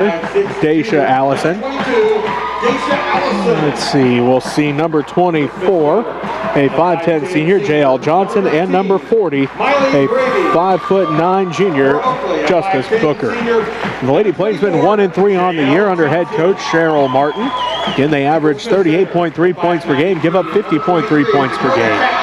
Daisha Allison. Let's see, we'll see number 24, a 5'10 senior, J.L. Johnson, and number 40, a 5'9 junior, Justice Booker. The Lady Plainsmen 1-3 on the year under head coach Cheryl Martin. Again, they average 38.3 points per game, give up 50.3 points per game.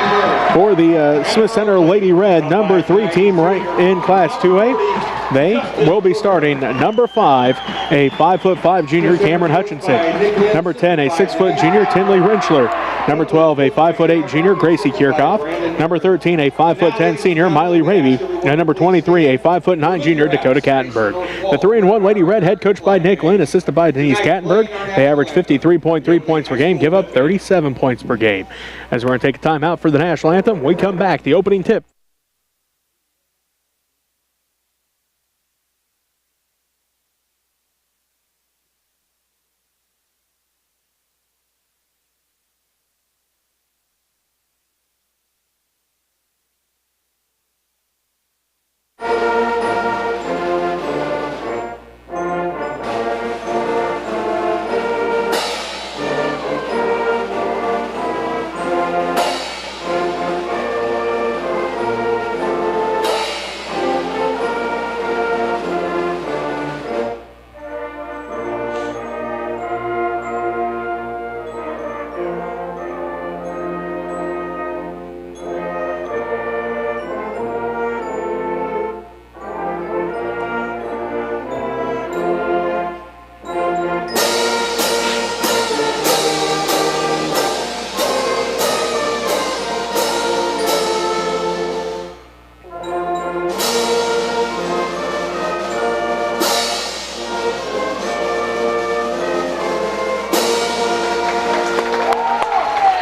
For the Smith Center Lady Red, number 3 team ranked in Class 2A, they will be starting number 5, a 5'5 junior, Cameron Hutchinson. Number 10, a 6' junior, Tinley Rinchler. Number 12, a 5'8 junior, Gracie Kirchhoff. Number 13, a 5'10 senior, Miley Raby. And number 23, a 5'9 junior, Dakota Kattenberg. The 3-1 Lady Red, head coached by Nick Lynn, assisted by Denise Kattenberg. They average 53.3 points per game, give up 37 points per game. As we're going to take a time out for the national anthem, we come back. The opening tip.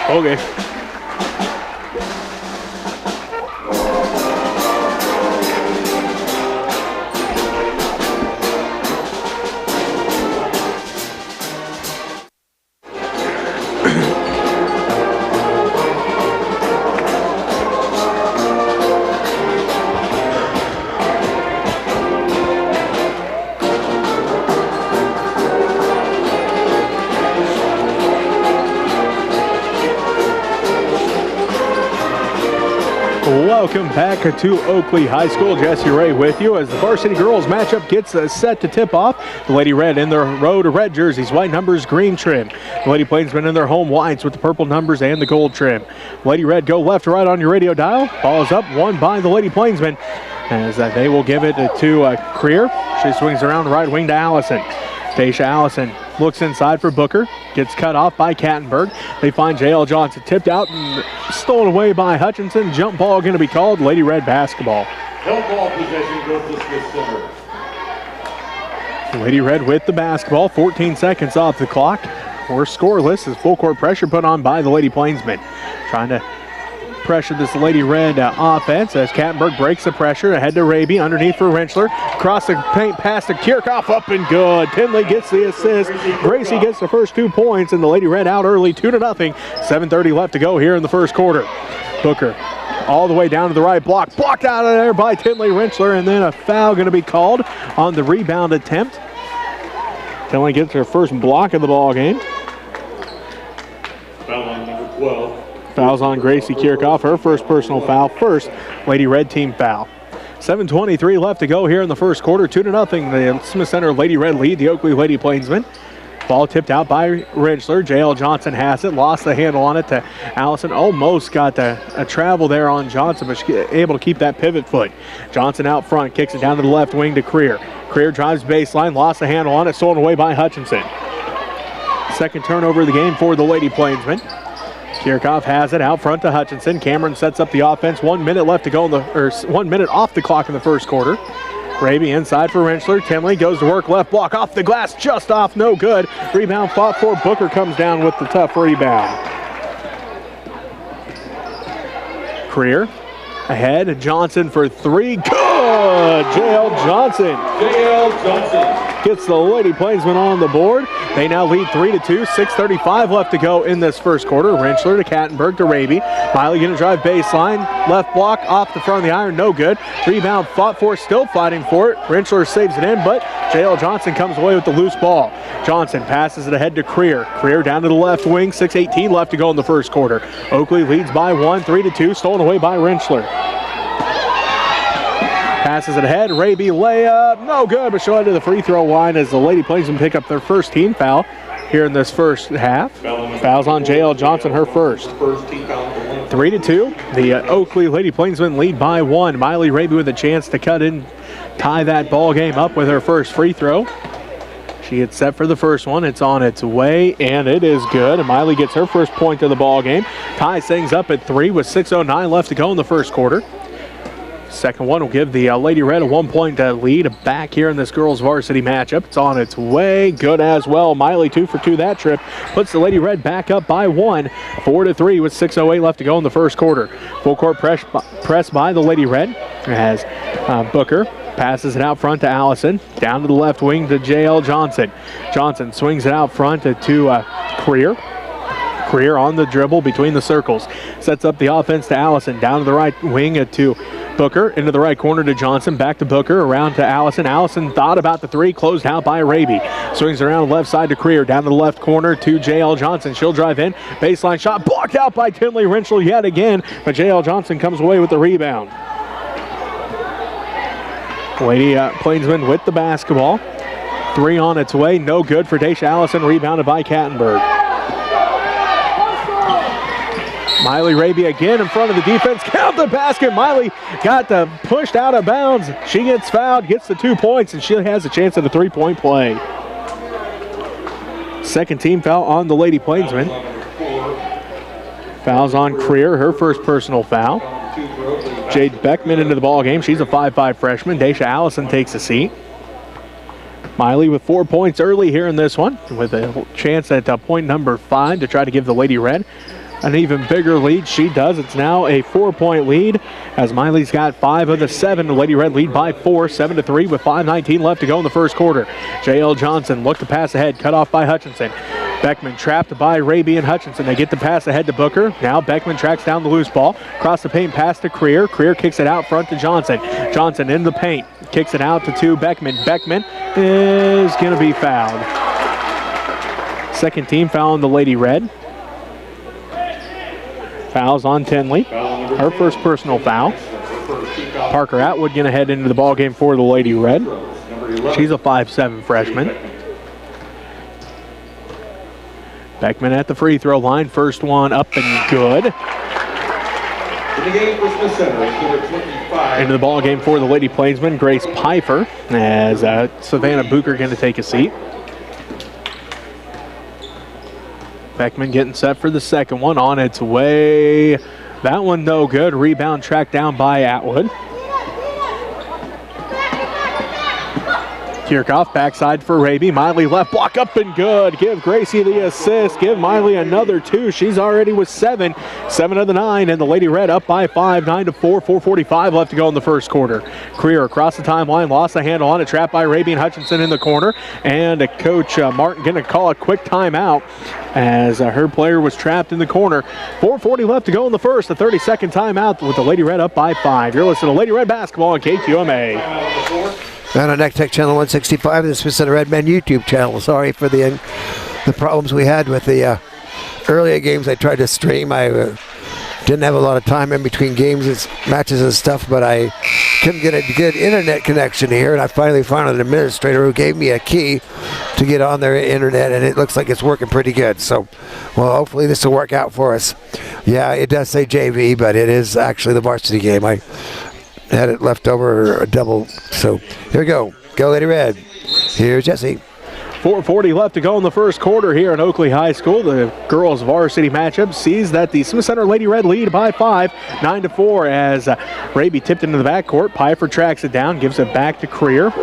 Okay. Welcome back to Oakley High School. Jesse Ray with you as the varsity girls matchup gets set to tip off. The Lady Red in their road red jerseys, white numbers, green trim. The Lady Plainsmen in their home whites with the purple numbers and the gold trim. Lady Red go left to right on your radio dial. Ball is up, won by the Lady Plainsmen as they will give it to Creer. She swings around the right wing to Allison. Daisha Allison looks inside for Booker. Gets cut off by Kattenberg. They find J.L. Johnson tipped out and stolen away by Hutchinson. Jump ball going to be called. Lady Red basketball. Help ball possession goes to Smith Center. Lady Red with the basketball. 14 seconds off the clock. We're scoreless as full court pressure put on by the Lady Plainsmen. Trying to pressure this Lady Red offense as Kattenberg breaks the pressure. Ahead to Raby, underneath for Rinchler. Across the paint, pass to Kirchhoff, up and good. Tinley gets the assist. Gracie gets the first 2 points, and the Lady Red out early, 2-0. 7:30 left to go here in the first quarter. Booker all the way down to the right block. Blocked out of there by Tinley Rinchler, and then a foul going to be called on the rebound attempt. Tinley gets her first block of the ball game. Foul on number 12. Fouls on Gracie Kirchhoff, her first personal foul, first Lady Red team foul. 7:23 left to go here in the first quarter, 2-0. The Smith Center Lady Red lead the Oakley Lady Plainsmen. Ball tipped out by Rinchler. J.L. Johnson has it, lost the handle on it to Allison. Almost got a travel there on Johnson, but she's able to keep that pivot foot. Johnson out front, kicks it down to the left wing to Creer. Creer drives baseline, lost the handle on it, stolen away by Hutchinson. Second turnover of the game for the Lady Plainsmen. Kirchhoff has it out front to Hutchinson. Cameron sets up the offense. 1 minute left to go, 1 minute off the clock in the first quarter. Raby inside for Rinchler. Tinley goes to work, left block off the glass, just off, no good. Rebound fought for. Booker comes down with the tough rebound. Creer ahead. Johnson for 3. Good! J.L. Johnson. J.L. Johnson. gets the Lady Plainsmen on the board. They now lead 3-2, 6:35 left to go in this first quarter. Rentschler to Kattenberg to Raby. Miley going to drive baseline. Left block off the front of the iron, no good. Rebound fought for, still fighting for it. Rentschler saves it in, but J.L. Johnson comes away with the loose ball. Johnson passes it ahead to Creer. Creer down to the left wing, 6:18 left to go in the first quarter. Oakley leads by 1, 3-2, stolen away by Rentschler. Passes it ahead, Raby layup, no good, but she'll head to the free throw line as the Lady Plainsmen pick up their first team foul here in this first half. Fouls on J.L. Johnson, her first. 3-2, the Oakley Lady Plainsmen lead by 1. Miley Raby with a chance to cut in, tie that ball game up with her first free throw. She gets set for the first one. It's on its way, and it is good. And Miley gets her first point of the ball game. Ties things up at 3 with 6:09 left to go in the first quarter. Second one will give the Lady Red a 1-point lead back here in this girls varsity matchup. It's on its way. Good as well. Miley 2 for 2 that trip. Puts the Lady Red back up by 1. 4-3 with 6:08 left to go in the first quarter. Full court press by the Lady Red as Booker passes it out front to Allison. Down to the left wing to J.L. Johnson. Johnson swings it out front to Creer. Creer on the dribble between the circles. Sets up the offense to Allison. Down to the right wing to Booker. Into the right corner to Johnson. Back to Booker. Around to Allison. Allison thought about the three. Closed out by Raby. Swings around left side to Creer. Down to the left corner to J.L. Johnson. She'll drive in. Baseline shot. Blocked out by Tinley Rentschler yet again. But J.L. Johnson comes away with the rebound. Lady Plainsmen with the basketball. 3 on its way. No good for Daisha Allison. Rebounded by Kattenberg. Miley Raby again in front of the defense. Count the basket. Miley got pushed out of bounds. She gets fouled, gets the 2 points, and she has a chance at a 3-point play. Second team foul on the Lady Plainsmen. Fouls on Creer, her first personal foul. Jade Beckman into the ball game. She's a 5'5 freshman. Daisha Allison takes a seat. Miley with 4 points early here in this one, with a chance at point number 5 to try to give the Lady Red an even bigger lead. She does. It's now a 4-point lead as Miley's got 5 of the 7. The Lady Red lead by 4, 7-3 with 5:19 left to go in the first quarter. J.L. Johnson looked to pass ahead, cut off by Hutchinson. Beckman trapped by Raby and Hutchinson. They get the pass ahead to Booker. Now Beckman tracks down the loose ball. Across the paint pass to Creer. Creer kicks it out front to Johnson. Johnson in the paint. Kicks it out to Beckman. Beckman is going to be fouled. Second team foul on the Lady Red. Fouls on Tinley. Her first personal foul. Parker Atwood going to head into the ball game for the Lady Red. She's a 5'7 freshman. Beckman at the free throw line. First one up and good. Into the ball game for the Lady Plainsmen, Grace Pfeiffer, as Savannah Booker going to take a seat. Beckman getting set for the second one, on its way. That one no good. Rebound tracked down by Atwood. Kirchhoff backside for Raby. Miley left block up and good. Give Gracie the assist. Give Miley another 2. She's already with 7. 7 of the 9, and the Lady Red up by 5, 9-4. 4:45 left to go in the first quarter. Creer across the timeline, lost the handle on it. Trapped by Raby and Hutchinson in the corner. And Coach Martin going to call a quick timeout as her player was trapped in the corner. 4:40 left to go in the first. A 30-second timeout with the Lady Red up by 5. You're listening to Lady Red basketball on KQMA. And on Next Tech Channel 165, the Smith Center Red Men YouTube channel. Sorry for the problems we had with the earlier games I tried to stream. I didn't have a lot of time in between games and matches and stuff, but I couldn't get a good internet connection here, and I finally found an administrator who gave me a key to get on their internet, and it looks like it's working pretty good. So, well, hopefully this will work out for us. Yeah, it does say JV, but it is actually the varsity game. I had it left over a double. So here we go. Go Lady Red. Here's Jesse. 4:40 left to go in the first quarter here at Oakley High School. The girls varsity matchup sees that the Smith Center Lady Red lead by 5, 9-4 as Raby tipped into the backcourt. Pfeiffer tracks it down, gives it back to Creer.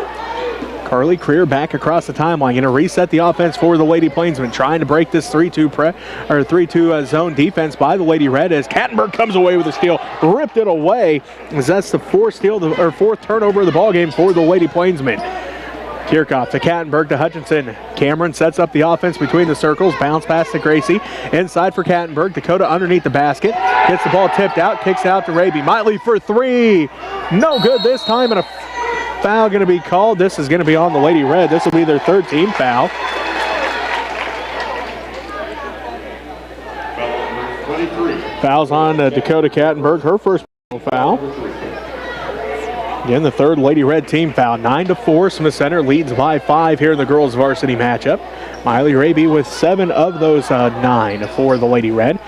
Carly Creer back across the timeline, going to reset the offense for the Lady Plainsmen, trying to break this 3-2 zone defense by the Lady Red as Kattenberg comes away with a steal, ripped it away as that's the fourth turnover of the ball game for the Lady Plainsmen. Kirchhoff to Kattenberg to Hutchinson. Cameron sets up the offense between the circles. Bounce pass to Gracie. Inside for Kattenberg. Dakota underneath the basket. Gets the ball tipped out. Kicks out to Raby. Miley for three. No good this time, and a foul going to be called. This is going to be on the Lady Red. This will be their third team foul. Fouls on Dakota Kattenberg. Her first foul. Again, the third Lady Red team foul. 9-4. Smith Center leads by 5 here in the girls' varsity matchup. Miley Raby with 7 of those 9 for the Lady Red.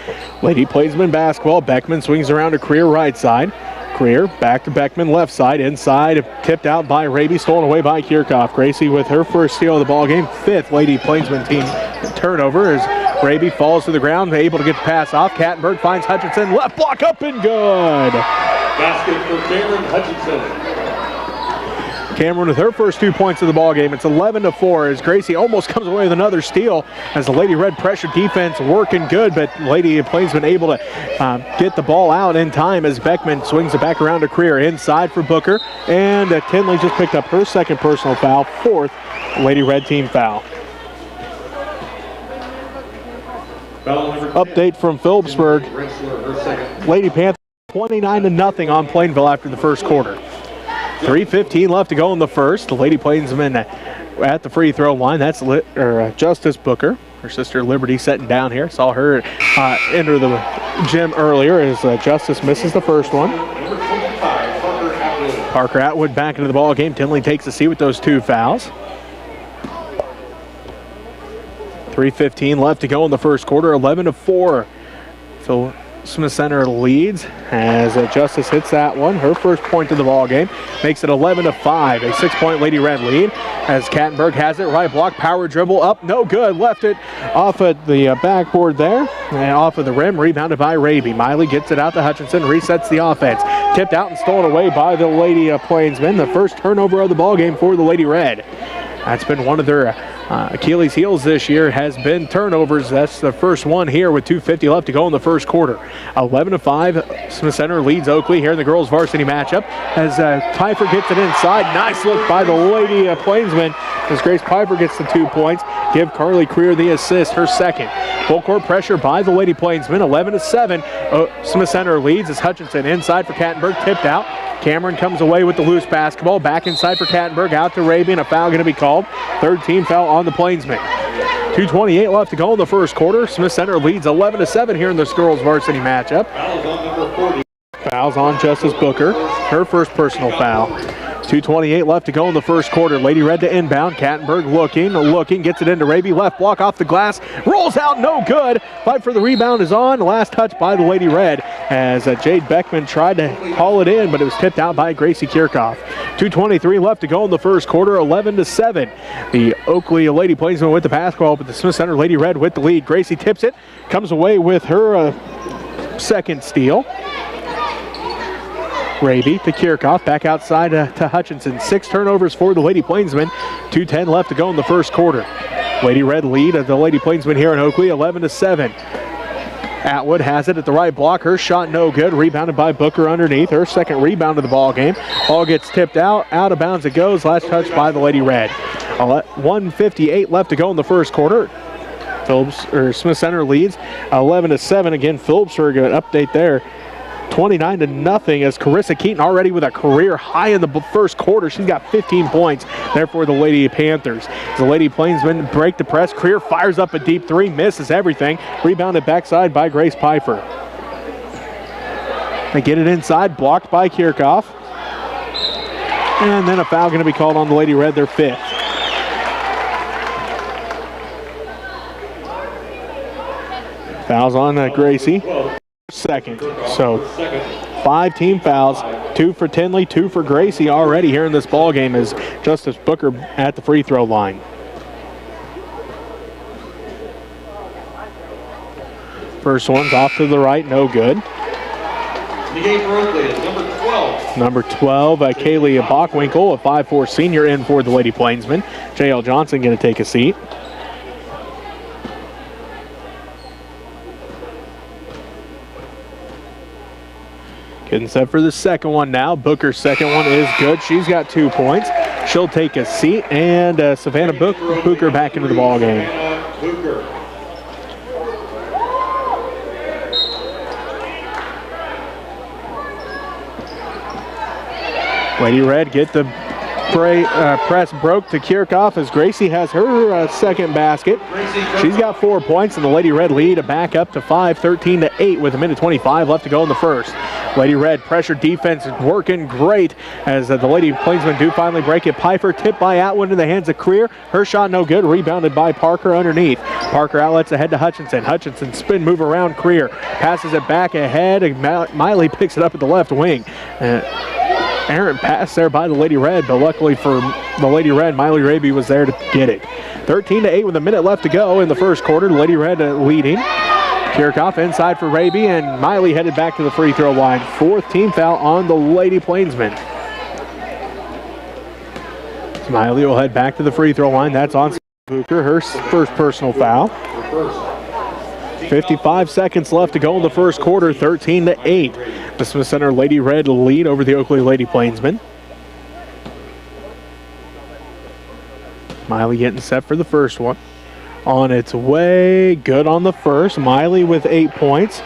Lady Plainsmen basketball. Beckman swings around to Creer right side. Creer back to Beckman left side. Inside, tipped out by Raby, stolen away by Kirchhoff. Gracie with her first steal of the ball game. 5th Lady Plainsmen team turnover as Raby falls to the ground, able to get the pass off. Kattenberg finds Hutchinson. Left block up and good. Basket for Cameron Hutchinson. Cameron with her first 2 points of the ball game. It's 11-4 as Gracie almost comes away with another steal as the Lady Red pressure defense working good, but Lady Plainsmen able to get the ball out in time as Beckman swings it back around to Creer. Inside for Booker, and Tinley just picked up her second personal foul, 4th Lady Red team foul. Update from Phillipsburg. Lady Panthers 29-0 on Plainville after the first quarter. 3:15 left to go in the first. The Lady Plainsmen at the free throw line. That's Justice Booker. Her sister Liberty sitting down here. Saw her enter the gym earlier as Justice misses the first one. Parker Atwood back into the ball game. Tinley takes a seat with those 2 fouls. 3:15 left to go in the first quarter. 11-4. So Smith Center leads as Justice hits that one. Her first point of the ball game makes it 11-5. A 6-point Lady Red lead as Kattenberg has it. Right block, power dribble up, no good. Left it off at the backboard there and off of the rim. Rebounded by Raby. Miley gets it out to Hutchinson. Resets the offense. Tipped out and stolen away by the Lady Plainsmen. The first turnover of the ball game for the Lady Red. That's been one of their Achilles heels this year, has been turnovers. That's the first one here with 2:50 left to go in the first quarter. 11-5, Smith Center leads Oakley here in the girls varsity matchup as Piper gets it inside. Nice look by the Lady Plainsmen as Grace Piper gets the 2 points. Give Carly Creer the assist, her second. Full court pressure by the Lady Plainsmen. 11-7, Smith Center leads as Hutchinson inside for Kattenberg, tipped out. Cameron comes away with the loose basketball. Back inside for Kattenberg, out to Raby, and a foul going to be called. Third team foul on the Plainsmen. 2:28 left to go in the first quarter. Smith Center leads 11-7 here in this girls varsity matchup. Fouls on number 40. Fouls on Justice Booker, her first personal foul. 2:28 left to go in the first quarter. Lady Red to inbound. Kattenberg looking, gets it into Raby. Left block off the glass, rolls out, no good. Fight for the rebound is on. Last touch by the Lady Red as Jade Beckman tried to haul it in, but it was tipped out by Gracie Kirchhoff. 2:23 left to go in the first quarter. 11-7. The Oakley Lady Plainsmen with the basketball, but the Smith Center Lady Red with the lead. Gracie tips it, comes away with her second steal. Raby to Kirchhoff, back outside to Hutchinson. 6 turnovers for the Lady Plainsmen. 2:10 left to go in the first quarter. Lady Red lead of the Lady Plainsmen here in Oakley, 11-7. Atwood has it at the right block. Her shot no good. Rebounded by Booker underneath. Her second rebound of the ball game. Ball gets tipped out. Out of bounds it goes. Last touch by the Lady Red. 1:58 left to go in the first quarter. Smith Center leads 11-7. Again, Phillipsburg, an update there. 29-0 as Carissa Keaton already with a career high in the first quarter. She's got 15 points there for the Lady Panthers. The Lady Plainsmen break the press. Creer fires up a deep 3, misses everything. Rebounded backside by Grace Piper. They get it inside, blocked by Kirchhoff. And then a foul going to be called on the Lady Red, their 5th. Fouls on Gracie. Second. So 5 team fouls, 2 for Tinley, 2 for Gracie already here in this ball game as Justice Booker at the free throw line. First one's off to the right, no good. The game for Oakley is number 12. Number 12, Kaylee Bachwinkle, a 5'4" senior in for the Lady Plainsmen. J.L. Johnson going to take a seat. Getting set for the second one now. Booker's second one is good. She's got 2 points. She'll take a seat, and Savannah Booker back into the ball game. Lady Red get the press broke to Kirchhoff as Gracie has her second basket. She's got 4 points, and the Lady Red lead back up to 5, 13-8 with 1:25 left to go in the first. Lady Red pressure defense working great as the Lady Plainsmen do finally break it. Piper tipped by Atwood in the hands of Creer. Her shot no good, rebounded by Parker underneath. Parker outlets ahead to Hutchinson. Hutchinson spin move around Creer. Passes it back ahead, and Miley picks it up at the left wing. Errant pass there by the Lady Red, but luckily for the Lady Red, Miley Raby was there to get it. 13-8 with a minute left to go in the first quarter. Lady Red leading. Kirchhoff inside for Raby, and Miley headed back to the free throw line. 4th team foul on the Lady Plainsmen. Miley will head back to the free throw line. That's on Booker, her first personal foul. 55 seconds left to go in the first quarter, 13-8. The Smith Center Lady Red lead over the Oakley Lady Plainsmen. Miley getting set for the first one. On its way, good on the first. Miley with 8 points.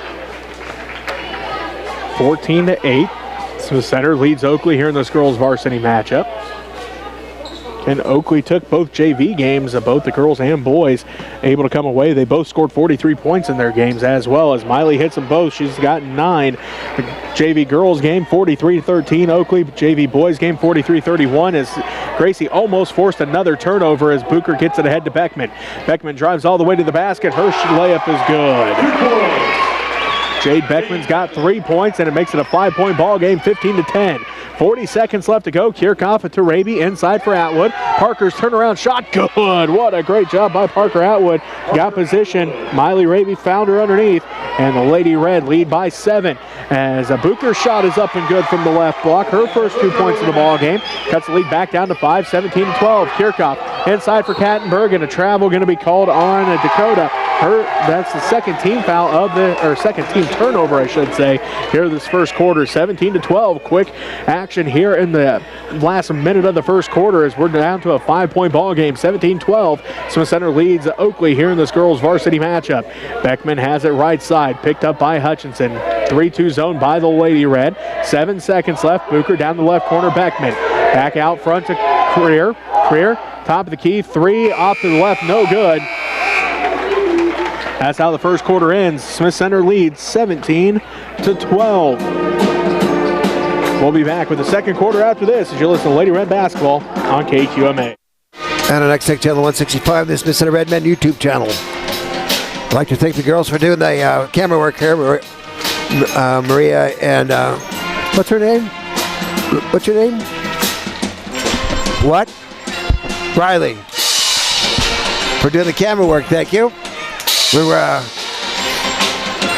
14-8. Smith Center leads Oakley here in this girls varsity matchup. And Oakley took both JV games, both the girls and boys, able to come away. They both scored 43 points in their games as well. As Miley hits them both, she's got 9. The JV girls game, 43-13. Oakley JV boys game, 43-31. As Gracie almost forced another turnover as Booker gets it ahead to Beckman. Beckman drives all the way to the basket. Her layup is good. Jade Beckman's got 3 points, and it makes it a 5-point ball game, 15-10. 40 seconds left to go. Kirchhoff to Raby, inside for Atwood. Parker's turnaround shot, good. What a great job by Parker Atwood. Got position. Miley Raby found her underneath, and the Lady Red lead by 7. As a Booker shot is up and good from the left block. Her first 2 points of the ball game. Cuts the lead back down to 5, 17-12. Kirchhoff inside for Kattenberg, and a travel going to be called on Dakota. That's the second team foul of second team turnover, I should say, here this first quarter. 17-12. Quick action here in the last minute of the first quarter as we're down to a 5-point ball game. 17-12. Smith Center leads Oakley here in this girls varsity matchup. Beckman has it right side, picked up by Hutchinson. 3-2 zone by the Lady Red. 7 seconds left. Booker down the left corner. Beckman back out front to Creer. Creer, top of the key. 3 off to the left, no good. That's how the first quarter ends. Smith Center leads 17-12. We'll be back with the second quarter after this as you listen to Lady Red basketball on KQMA. And on X-Tech Channel 165, the Smith Center Red Men YouTube channel. I'd like to thank the girls for doing the camera work here. Maria and, what's her name? What's your name? What? Riley. For doing the camera work, thank you. We were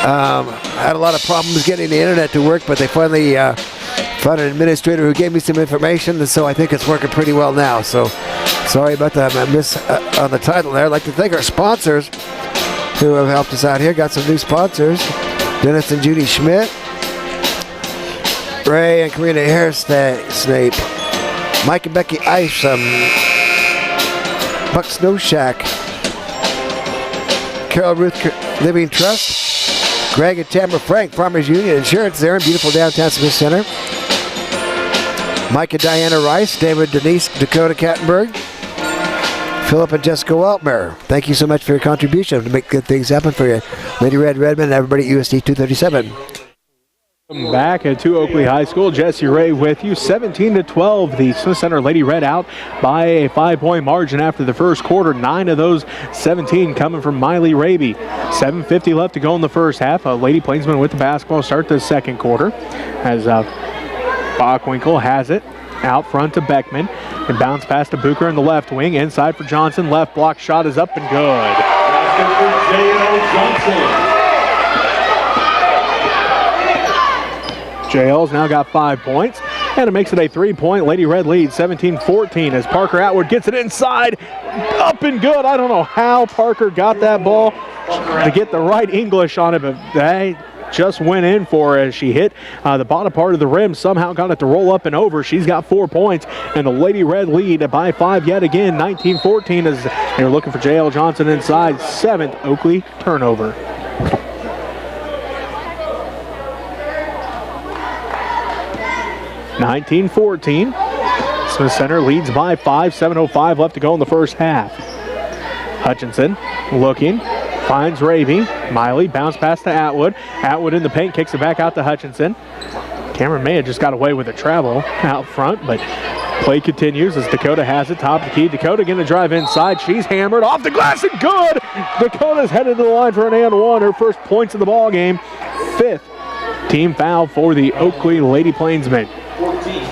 had a lot of problems getting the internet to work, but they finally found an administrator who gave me some information, and so I think it's working pretty well now. So sorry about the miss on the title there. I'd like to thank our sponsors who have helped us out here. Got some new sponsors: Dennis and Judy Schmidt, Ray and Karina Snape, Mike and Becky Isom, Buck Snow Shack, Carol Ruth Living Trust, Greg and Tamara Frank, Farmers Union Insurance there in beautiful downtown Smith Center. Mike and Diana Rice, David, Denise, Dakota Kattenberg, Philip and Jessica Weltmer. Thank you so much for your contribution to make good things happen for you. Lady Red Redmond and everybody at USD 237. Back at Oakley High School, Jesse Ray with you. 17-12. The Smith Center Lady Red out by a 5-point margin after the first quarter. 9 of those 17 coming from Miley Raby. 7:50 left to go in the first half. Lady Plainsmen with the basketball start the second quarter as Bockwinkel has it out front to Beckman. And bounce pass to Booker in the left wing. Inside for Johnson. Left block shot is up and good. Johnson. JL's now got 5 points, and it makes it a 3-point Lady Red lead, 17-14, as Parker Atwood gets it inside, up and good. I don't know how Parker got that ball to get the right English on it, but just went in for her as she hit the bottom part of the rim. Somehow got it to roll up and over. She's got 4 points, and the Lady Red lead by 5 yet again, 19-14, as they're looking for J.L. Johnson inside. 7th Oakley turnover. (19-14). Smith Center leads by 5, 7:05 left to go in the first half. Hutchinson looking, finds Raby. Miley bounce pass to Atwood. Atwood in the paint, kicks it back out to Hutchinson. Cameron may have just got away with a travel out front, but play continues as Dakota has it, top of the key. Dakota going to drive inside. She's hammered off the glass and good. Dakota's headed to the line for an and one. Her first points of the ball game. 5th team foul for the Oakley Lady Plainsmen. 14.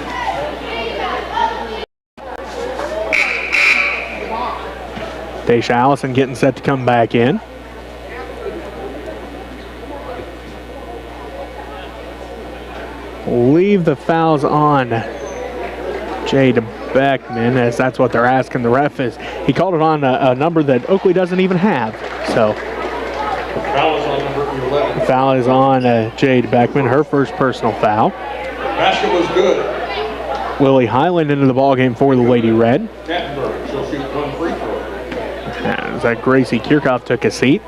Daisha Allison getting set to come back in. Leave the fouls on Jade Beckman, as that's what they're asking the ref. Is he called it on a number that Oakley doesn't even have. So Foul is on number 11. foul is on Jade Beckman, her first personal foul. Basket was good. Lily Highland into the ball game for the Lady Red. Kattenberg, she'll shoot 1 free throw. As that Gracie Kirchhoff took a seat.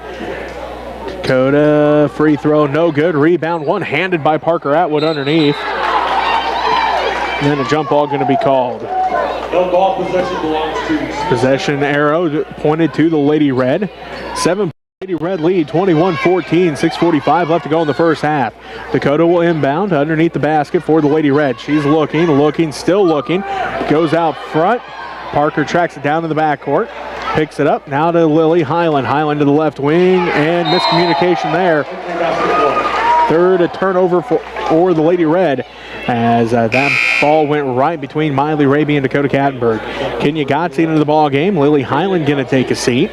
Dakota free throw, no good. Rebound one-handed by Parker Atwood underneath. And then a jump ball going to be called. No ball possession belongs to. Possession arrow pointed to the Lady Red. 7 Lady Red lead, 21-14, 6:45 left to go in the first half. Dakota will inbound underneath the basket for the Lady Red. She's looking, still looking. Goes out front. Parker tracks it down to the backcourt. Picks it up, now to Lily Highland. Highland to the left wing, and miscommunication there. Third turnover for the Lady Red, as that ball went right between Miley Raby and Dakota Kattenberg. Kenya Gotzi into the ball game. Lily Highland going to take a seat.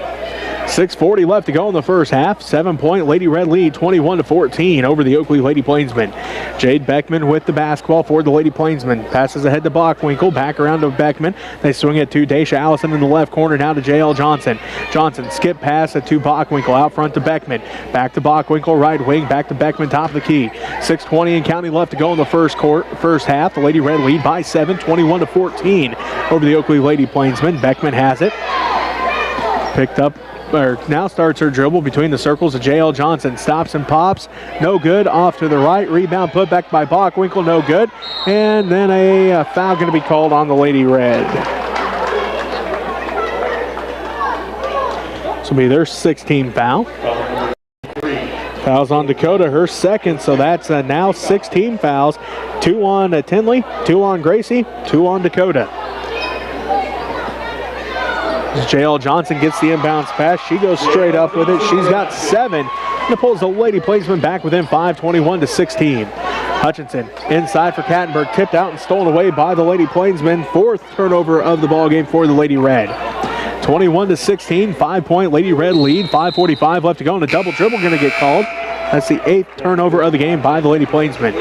6:40 left to go in the first half. 7-point Lady Red lead, 21-14 over the Oakley Lady Plainsmen. Jade Beckman with the basketball for the Lady Plainsmen. Passes ahead to Bockwinkel, back around to Beckman. They swing it to Daisha Allison in the left corner, now to J.L. Johnson. Johnson skip pass to Bockwinkel, out front to Beckman. Back to Bockwinkel, right wing, back to Beckman, top of the key. 6:20 and counting left to go in the first half. The Lady Red lead by 7, 21-14 over the Oakley Lady Plainsmen. Beckman has it. Picked up, or now starts her dribble between the circles of J.L. Johnson. Stops and pops. No good. Off to the right. Rebound put back by Bockwinkel. No good. And then a foul going to be called on the Lady Red. This will be their 16th foul. Fouls on Dakota, her second, so that's now 16 fouls. 2 on Tinley, 2 on Gracie, 2 on Dakota. J.L. Johnson gets the inbounds pass. She goes straight up with it. She's got 7. And it pulls the Lady Plainsmen back within 5, 21-16. Hutchinson inside for Kattenberg. Tipped out and stolen away by the Lady Plainsmen. 4th turnover of the ball game for the Lady Red. 21-16, 5-point Lady Red lead. 5:45 left to go, and a double dribble going to get called. That's the 8th turnover of the game by the Lady Plainsmen.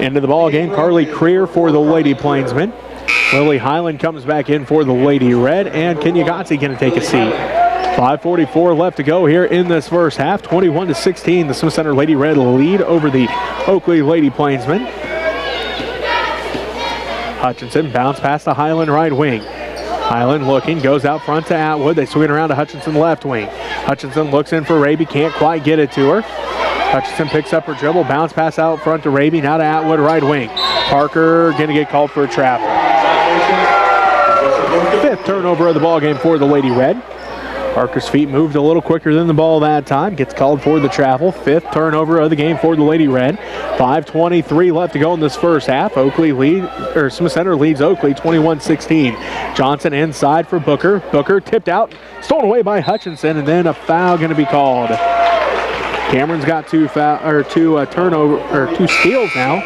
Into the ball game, Carly Creer for the Lady Plainsmen. Lily Highland comes back in for the Lady Red, and Kenya Gotzi going to take a seat. 5:44 left to go here in this first half. 21-16, the Smith Center Lady Red lead over the Oakley Lady Plainsmen. Hutchinson bounce past the Highland right wing. Highland looking, goes out front to Atwood. They swing around to Hutchinson left wing. Hutchinson looks in for Raby, can't quite get it to her. Hutchinson picks up her dribble, bounce pass out front to Raby, now to Atwood right wing. Parker going to get called for a travel. 5th turnover of the ball game for the Lady Red. Parker's feet moved a little quicker than the ball that time. Gets called for the travel. 5th turnover of the game for the Lady Red. 5:23 left to go in this first half. Smith Center leads Oakley 21-16. Johnson inside for Booker. Booker tipped out, stolen away by Hutchinson, and then a foul going to be called. Cameron's got 2 steals now.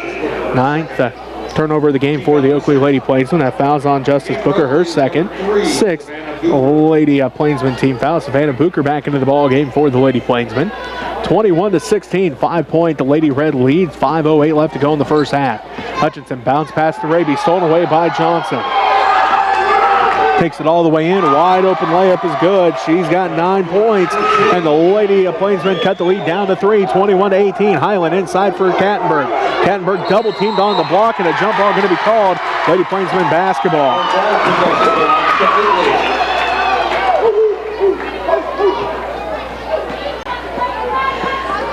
9th turnover of the game for the Oakley Lady Plainsmen. That foul's on Justice Booker, her second. 6th Lady Plainsman team foul. Savannah Booker back into the ball game for the Lady Plainsmen. 21-16, 5-point. The Lady Red leads. 5:08 left to go in the first half. Hutchinson bounce pass to Raby, stolen away by Johnson. Takes it all the way in. Wide open layup is good. She's got 9 points. And the Lady Plainsmen cut the lead down to 3, 21-18. Highland inside for Kattenberg. Kattenberg double teamed on the block, and a jump ball going to be called. Lady Plainsmen basketball.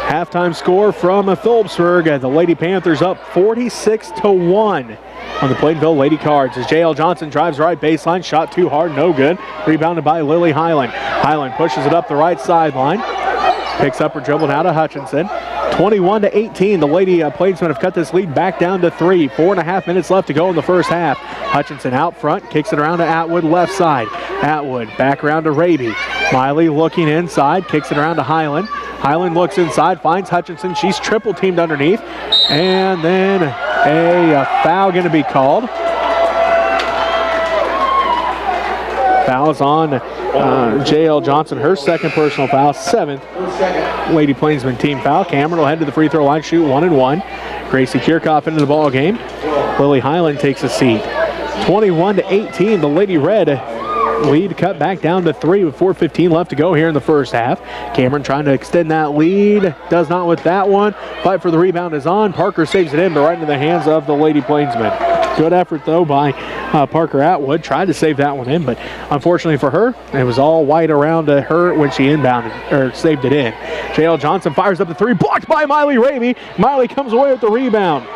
Halftime score from Phillipsburg. The Lady Panthers up 46-1 on the Plainville Lady Cards as J.L. Johnson drives right baseline. Shot too hard, no good. Rebounded by Lily Highland. Highland pushes it up the right sideline. Picks up her dribble now to Hutchinson. 21-18. The Lady Plainsmen have cut this lead back down to 3. 4.5 minutes left to go in the first half. Hutchinson out front, kicks it around to Atwood left side. Atwood back around to Raby. Miley looking inside, kicks it around to Highland. Highland looks inside, finds Hutchinson. She's triple teamed underneath. And then a foul going to be called. Foul's on J.L. Johnson, her second personal foul, 7th Lady Plainsmen team foul. Cameron will head to the free throw line, shoot 1-1. Gracie Kirchhoff into the ball game. Lily Highland takes a seat. 21-18, the Lady Red lead cut back down to 3 with 4:15 left to go here in the first half. Cameron trying to extend that lead. Does not with that one. Fight for the rebound is on. Parker saves it in, but right into the hands of the Lady Plainsmen. Good effort, though, by Parker Atwood. Tried to save that one in, but unfortunately for her, it was all white around her when she inbounded, or saved it in. J.L. Johnson fires up the 3, blocked by Miley Raby. Miley comes away with the rebound.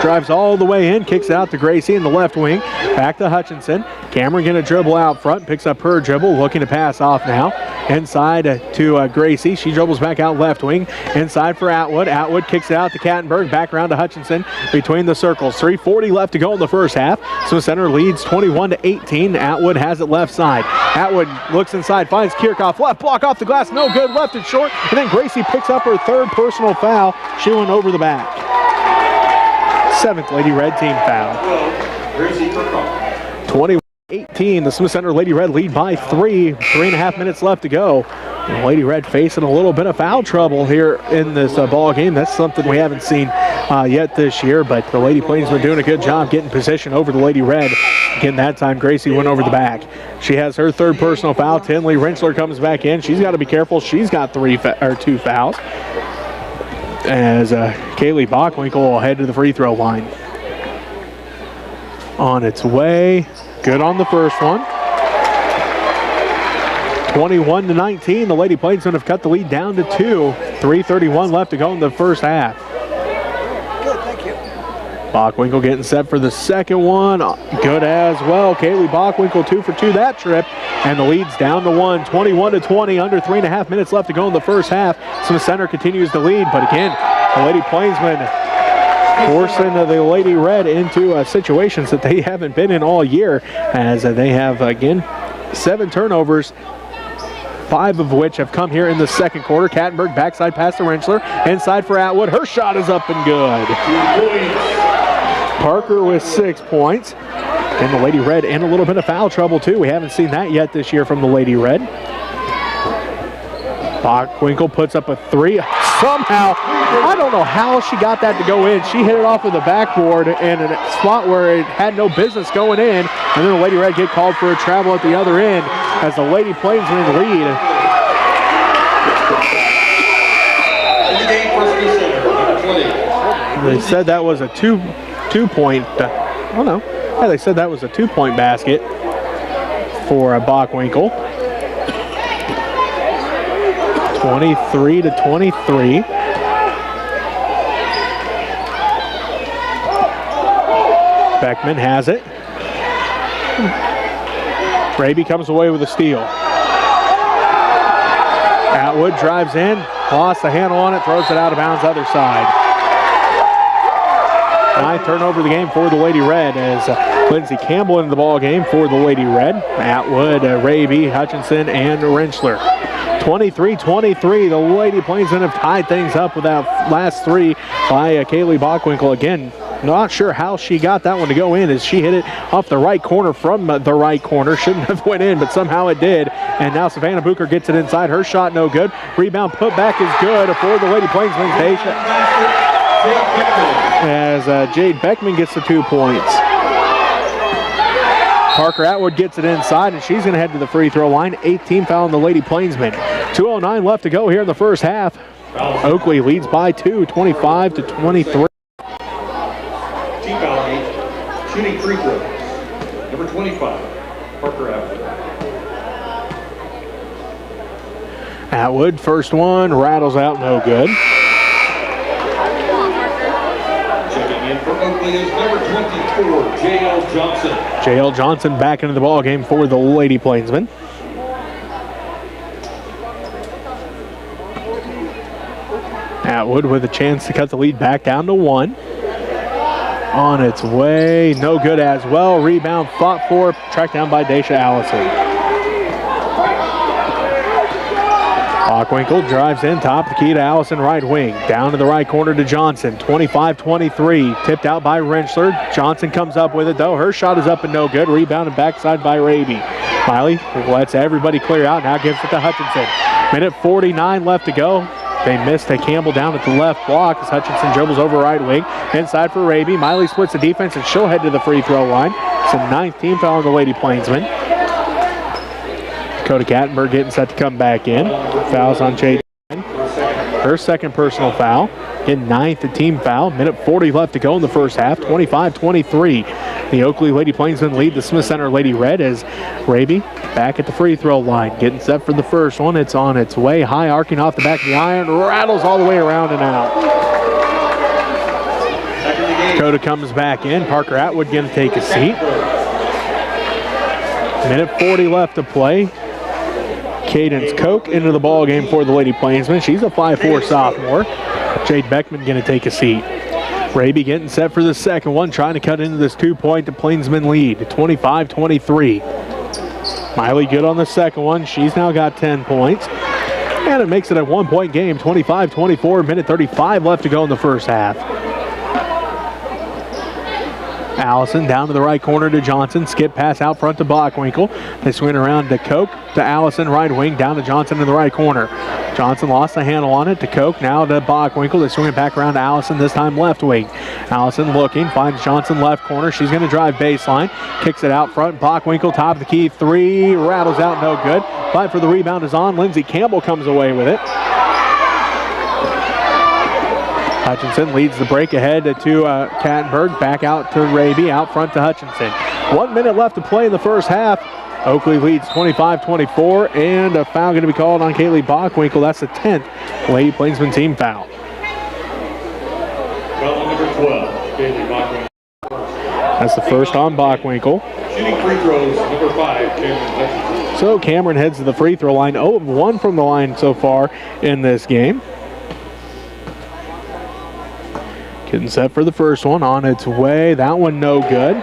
Drives all the way in, kicks it out to Gracie in the left wing. Back to Hutchinson. Cameron going to dribble out front, picks up her dribble, looking to pass off now. Inside to Gracie. She dribbles back out left wing. Inside for Atwood. Atwood kicks it out to Kattenberg. Back around to Hutchinson between the circles. 3:40 left to go in the first half. Smith Center leads 21-18. Atwood has it left side. Atwood looks inside, finds Kirchhoff. Left block off the glass. No good. Left it short. And then Gracie picks up her third personal foul. She went over the back. 7th Lady Red team foul. 21-18, the Smith Center Lady Red lead by 3. 3.5 minutes left to go. And Lady Red facing a little bit of foul trouble here in this ball game. That's something we haven't seen yet this year, but the Lady Plainsmen doing a good job getting position over the Lady Red. Again, that time Gracie went over the back. She has her third personal foul. Tinley Rentschler comes back in. She's got to be careful. She's got 2 fouls. As Kaylee Bockwinkel will head to the free throw line. On its way. Good on the first one. 21-19. The Lady Plainsmen have cut the lead down to 2. 3:31 left to go in the first half. Good, thank you. Bockwinkel getting set for the second one. Good as well. Kaylee Bockwinkel 2 for 2 that trip. And the lead's down to 1. 21-20. Under 3.5 minutes left to go in the first half. Smith Center continues to lead. But again, the Lady Plainsmen forcing the Lady Red into situations that they haven't been in all year. As they have, again, 7 turnovers. 5 of which have come here in the second quarter. Kattenberg backside pass to Rentschler. Inside for Atwood. Her shot is up and good. Parker with 6 points. And the Lady Red in a little bit of foul trouble too. We haven't seen that yet this year from the Lady Red. Bockwinkel puts up a 3. Somehow, I don't know how she got that to go in. She hit it off of the backboard in a spot where it had no business going in. And then the Lady Red get called for a travel at the other end as the Lady Plainsmen lead. They said that was a two-point. Oh no. Yeah, they said that was a 2-point basket for Bockwinkel. 23-23. Beckman has it. Raby comes away with a steal. Atwood drives in, lost the handle on it, throws it out of bounds other side. 9th turnover of the game for the Lady Red as Lindsey Campbell into the ball game for the Lady Red. Atwood, Raby, Hutchinson, and Rentschler. 23-23. The Lady Plainsmen have tied things up with that last 3 by Kaylee Bockwinkel. Again, not sure how she got that one to go in as she hit it off the right corner from the right corner. Shouldn't have went in, but somehow it did. And now Savannah Booker gets it inside. Her shot no good. Rebound put back is good for the Lady Plainsmen. As Jade Beckman gets the 2 points. Parker Atwood gets it inside, and she's going to head to the free throw line. 18 foul on the Lady Plainsmen. 2:09 left to go here in the first half. Oakley leads by 2, 25-23. Team foul 8. Shooting free throws. Number 25, Parker Atwood. Atwood, first one, rattles out, no good. Checking in for Oakley is number 24, J.L. Johnson. J.L. Johnson back into the ball game for the Lady Plainsmen. Atwood with a chance to cut the lead back down to 1. On its way, no good as well. Rebound fought for, tracked down by Daisha Allison. Bockwinkel drives in, top of the key to Allison, right wing. Down to the right corner to Johnson, 25-23. Tipped out by Rentschler. Johnson comes up with it though. Her shot is up and no good. Rebounded backside by Raby. Miley lets everybody clear out, now gives it to Hutchinson. Minute 49 left to go. They missed a Campbell down at the left block as Hutchinson dribbles over right wing. Inside for Raby. Miley splits the defense and she'll head to the free throw line. It's a 9th team foul on the Lady Plainsmen. Dakota Kattenberg getting set to come back in. Fouls on Jade. Her second personal foul. Again, 9th team foul. Minute 40 left to go in the first half. 25-23. The Oakley Lady Plainsmen lead the Smith Center Lady Red as Raby back at the free throw line. Getting set for the first one. It's on its way. High arcing off the back of the iron. Rattles all the way around and out. Dakota comes back in. Parker Atwood going to take a seat. Minute 40 left to play. Cadence Koch into the ball game for the Lady Plainsmen. She's a 5'4" sophomore. Jade Beckman going to take a seat. Raby getting set for the second one, trying to cut into this 2-point Plainsmen lead, 25-23. Miley good on the second one. She's now got 10 points. And it makes it a 1-point game, 25-24, minute 35 left to go in the first half. Allison down to the right corner to Johnson. Skip pass out front to Bockwinkel. They swing around to Koch, to Allison, right wing, down to Johnson in the right corner. Johnson lost the handle on it to Koch, now to Bockwinkel. They swing it back around to Allison, this time left wing. Allison looking, finds Johnson left corner. She's going to drive baseline, kicks it out front. Bockwinkel, top of the key, 3, rattles out, no good. Fight for the rebound is on. Lindsay Campbell comes away with it. Hutchinson leads the break ahead to Kattenberg, back out to Raby, out front to Hutchinson. 1 minute left to play in the first half. Oakley leads 25-24, and a foul going to be called on Kaylee Bockwinkel. That's the 10th Lady Plainsmen team foul. Foul number 12, Kaylee Bockwinkel. That's the first on Bockwinkel. Shooting free throws, number 5, Cameron Hutchinson. So Cameron heads to the free throw line, 0 of 1 from the line so far in this game. Getting set for the first one, on its way. That one no good.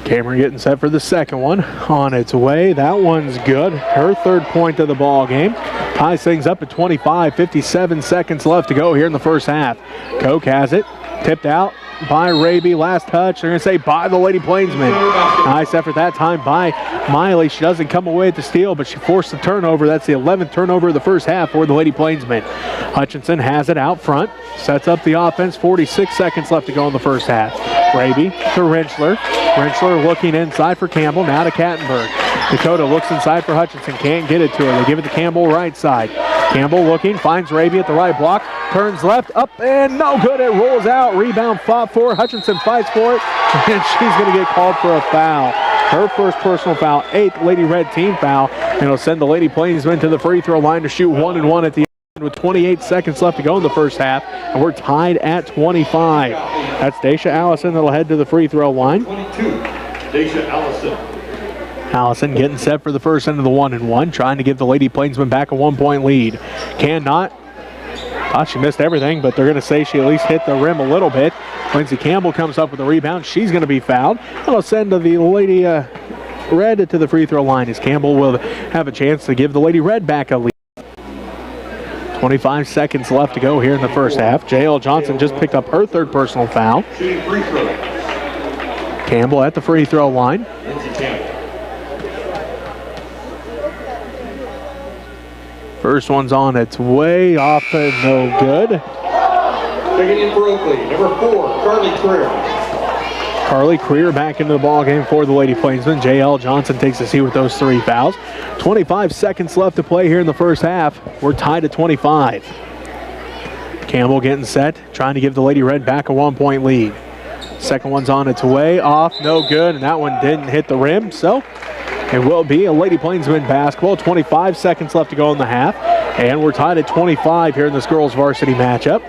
Cameron getting set for the second one, on its way. That one's good. Her 3rd point of the ball game. Ties things up at 25, 57 seconds left to go here in the first half. Koch has it, tipped out by Raby, last touch. They're going to say by the Lady Plainsmen. Nice effort that time by Miley. She doesn't come away with the steal, but she forced the turnover. That's the 11th turnover of the first half for the Lady Plainsmen. Hutchinson has it out front, sets up the offense. 46 seconds left to go in the first half. Raby to Rentschler. Rentschler looking inside for Campbell, now to Kattenberg. Dakota looks inside for Hutchinson, can't get it to her. They give it to Campbell right side. Campbell looking, finds Raby at the right block, turns left, up and no good. It rolls out. Rebound fought for. Hutchinson fights for it, and she's going to get called for a foul. Her first personal foul, 8th Lady Red team foul, and it'll send the Lady Plainsmen to the free throw line to shoot 1 and 1 at the end with 28 seconds left to go in the first half, and we're tied at 25. That's Daisha Allison that'll head to the free throw line. 22, Daisha Allison. Allison getting set for the first end of the 1 and 1, trying to give the Lady Plainsmen back a 1-point lead. Cannot. Thought she missed everything, but they're going to say she at least hit the rim a little bit. Lindsay Campbell comes up with a rebound. She's going to be fouled. That'll send the Lady Red to the free throw line as Campbell will have a chance to give the Lady Red back a lead. 25 seconds left to go here in the first half. J.L. Johnson just picked up her 3rd personal foul. Shooting free throw. Campbell at the free throw line. Lindsay Campbell. First one's on its way, off and no good. Taking in for Oakley, number 4, Carly Creer. Carly Creer back into the ball game for the Lady Plainsmen. J.L. Johnson takes a seat with those 3 fouls. 25 seconds left to play here in the first half. We're tied at 25. Campbell getting set, trying to give the Lady Red back a 1-point lead. Second one's on its way, off, no good, and that one didn't hit the rim, so it will be a Lady Plainsmen basketball. 25 seconds left to go in the half, and we're tied at 25 here in this girls varsity matchup.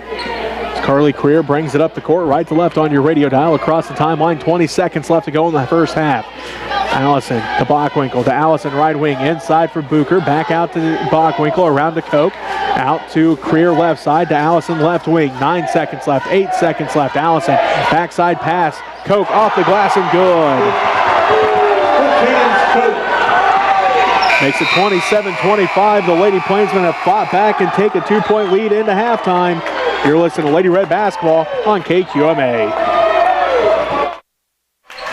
Carly Creer brings it up the court, right to left on your radio dial, across the timeline. 20 seconds left to go in the first half. Allison to Bockwinkel, to Allison right wing, inside for Bucher, back out to Bockwinkel, around to Koch, out to Creer left side, to Allison left wing. 9 seconds left, 8 seconds left. Allison, backside pass, Koch off the glass and good. Makes it 27-25. The Lady Plainsmen have fought back and take a 2-point lead into halftime. You're listening to Lady Red Basketball on KQMA.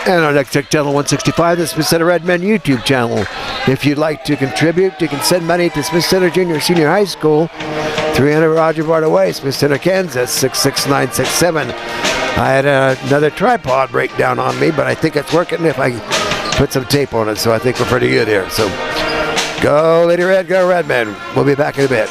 And our next Tech Channel 165, the Smith Center Red Men YouTube channel. If you'd like to contribute, you can send money to Smith Center Junior Senior High School, 300 Roger Bart Way, Smith Center, Kansas, 66967. I had another tripod breakdown on me, but I think it's working if I put some tape on it, so I think we're pretty good here. So go Lady Red, go Red Men. We'll be back in a bit.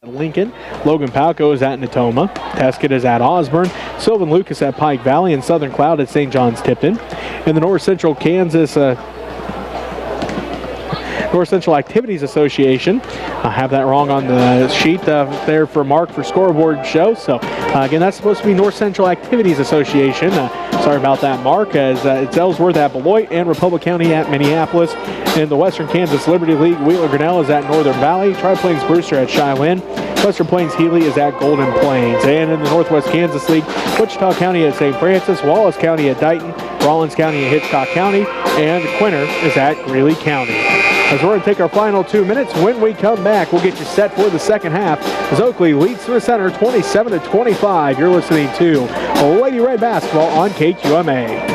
Lincoln. Logan Palco is at Natoma. Teskett is at Osborne. Sylvan Lucas at Pike Valley, and Southern Cloud at St. John's Tipton. In the North Central Kansas North Central Activities Association. I have that wrong on the sheet there for Mark for scoreboard show. So again, that's supposed to be North Central Activities Association. Sorry about that, Mark, as it's Ellsworth at Beloit and Republic County at Minneapolis. In the Western Kansas Liberty League, Wheeler Grinnell is at Northern Valley. Tri-Plains Brewster at Cheyenne. Western Plains Healy is at Golden Plains. And in the Northwest Kansas League, Wichita County at St. Francis, Wallace County at Dighton, Rawlins County at Hitchcock County, and Quinter is at Greeley County. As we're going to take our final 2 minutes, when we come back, we'll get you set for the second half as Oakley leads to the center 27-25. You're listening to Lady Red Basketball on KQMA.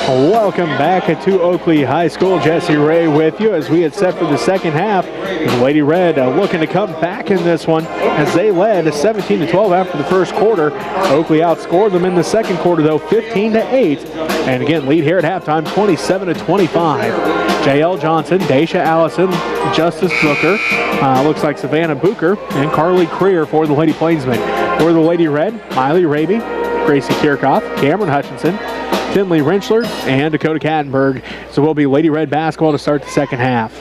Welcome back to Oakley High School. Jesse Ray with you as we had set for the second half. Lady Red looking to come back in this one as they led 17-12 after the first quarter. Oakley outscored them in the second quarter though 15-8. And again, lead here at halftime 27-25. J.L. Johnson, Daisha Allison, Justice Booker, looks like Savannah Booker, and Carly Creer for the Lady Plainsmen. For the Lady Red, Miley Raby, Gracie Kirchhoff, Cameron Hutchinson, Tinley Renschler, and Dakota Kattenberg. So we'll be Lady Red basketball to start the second half.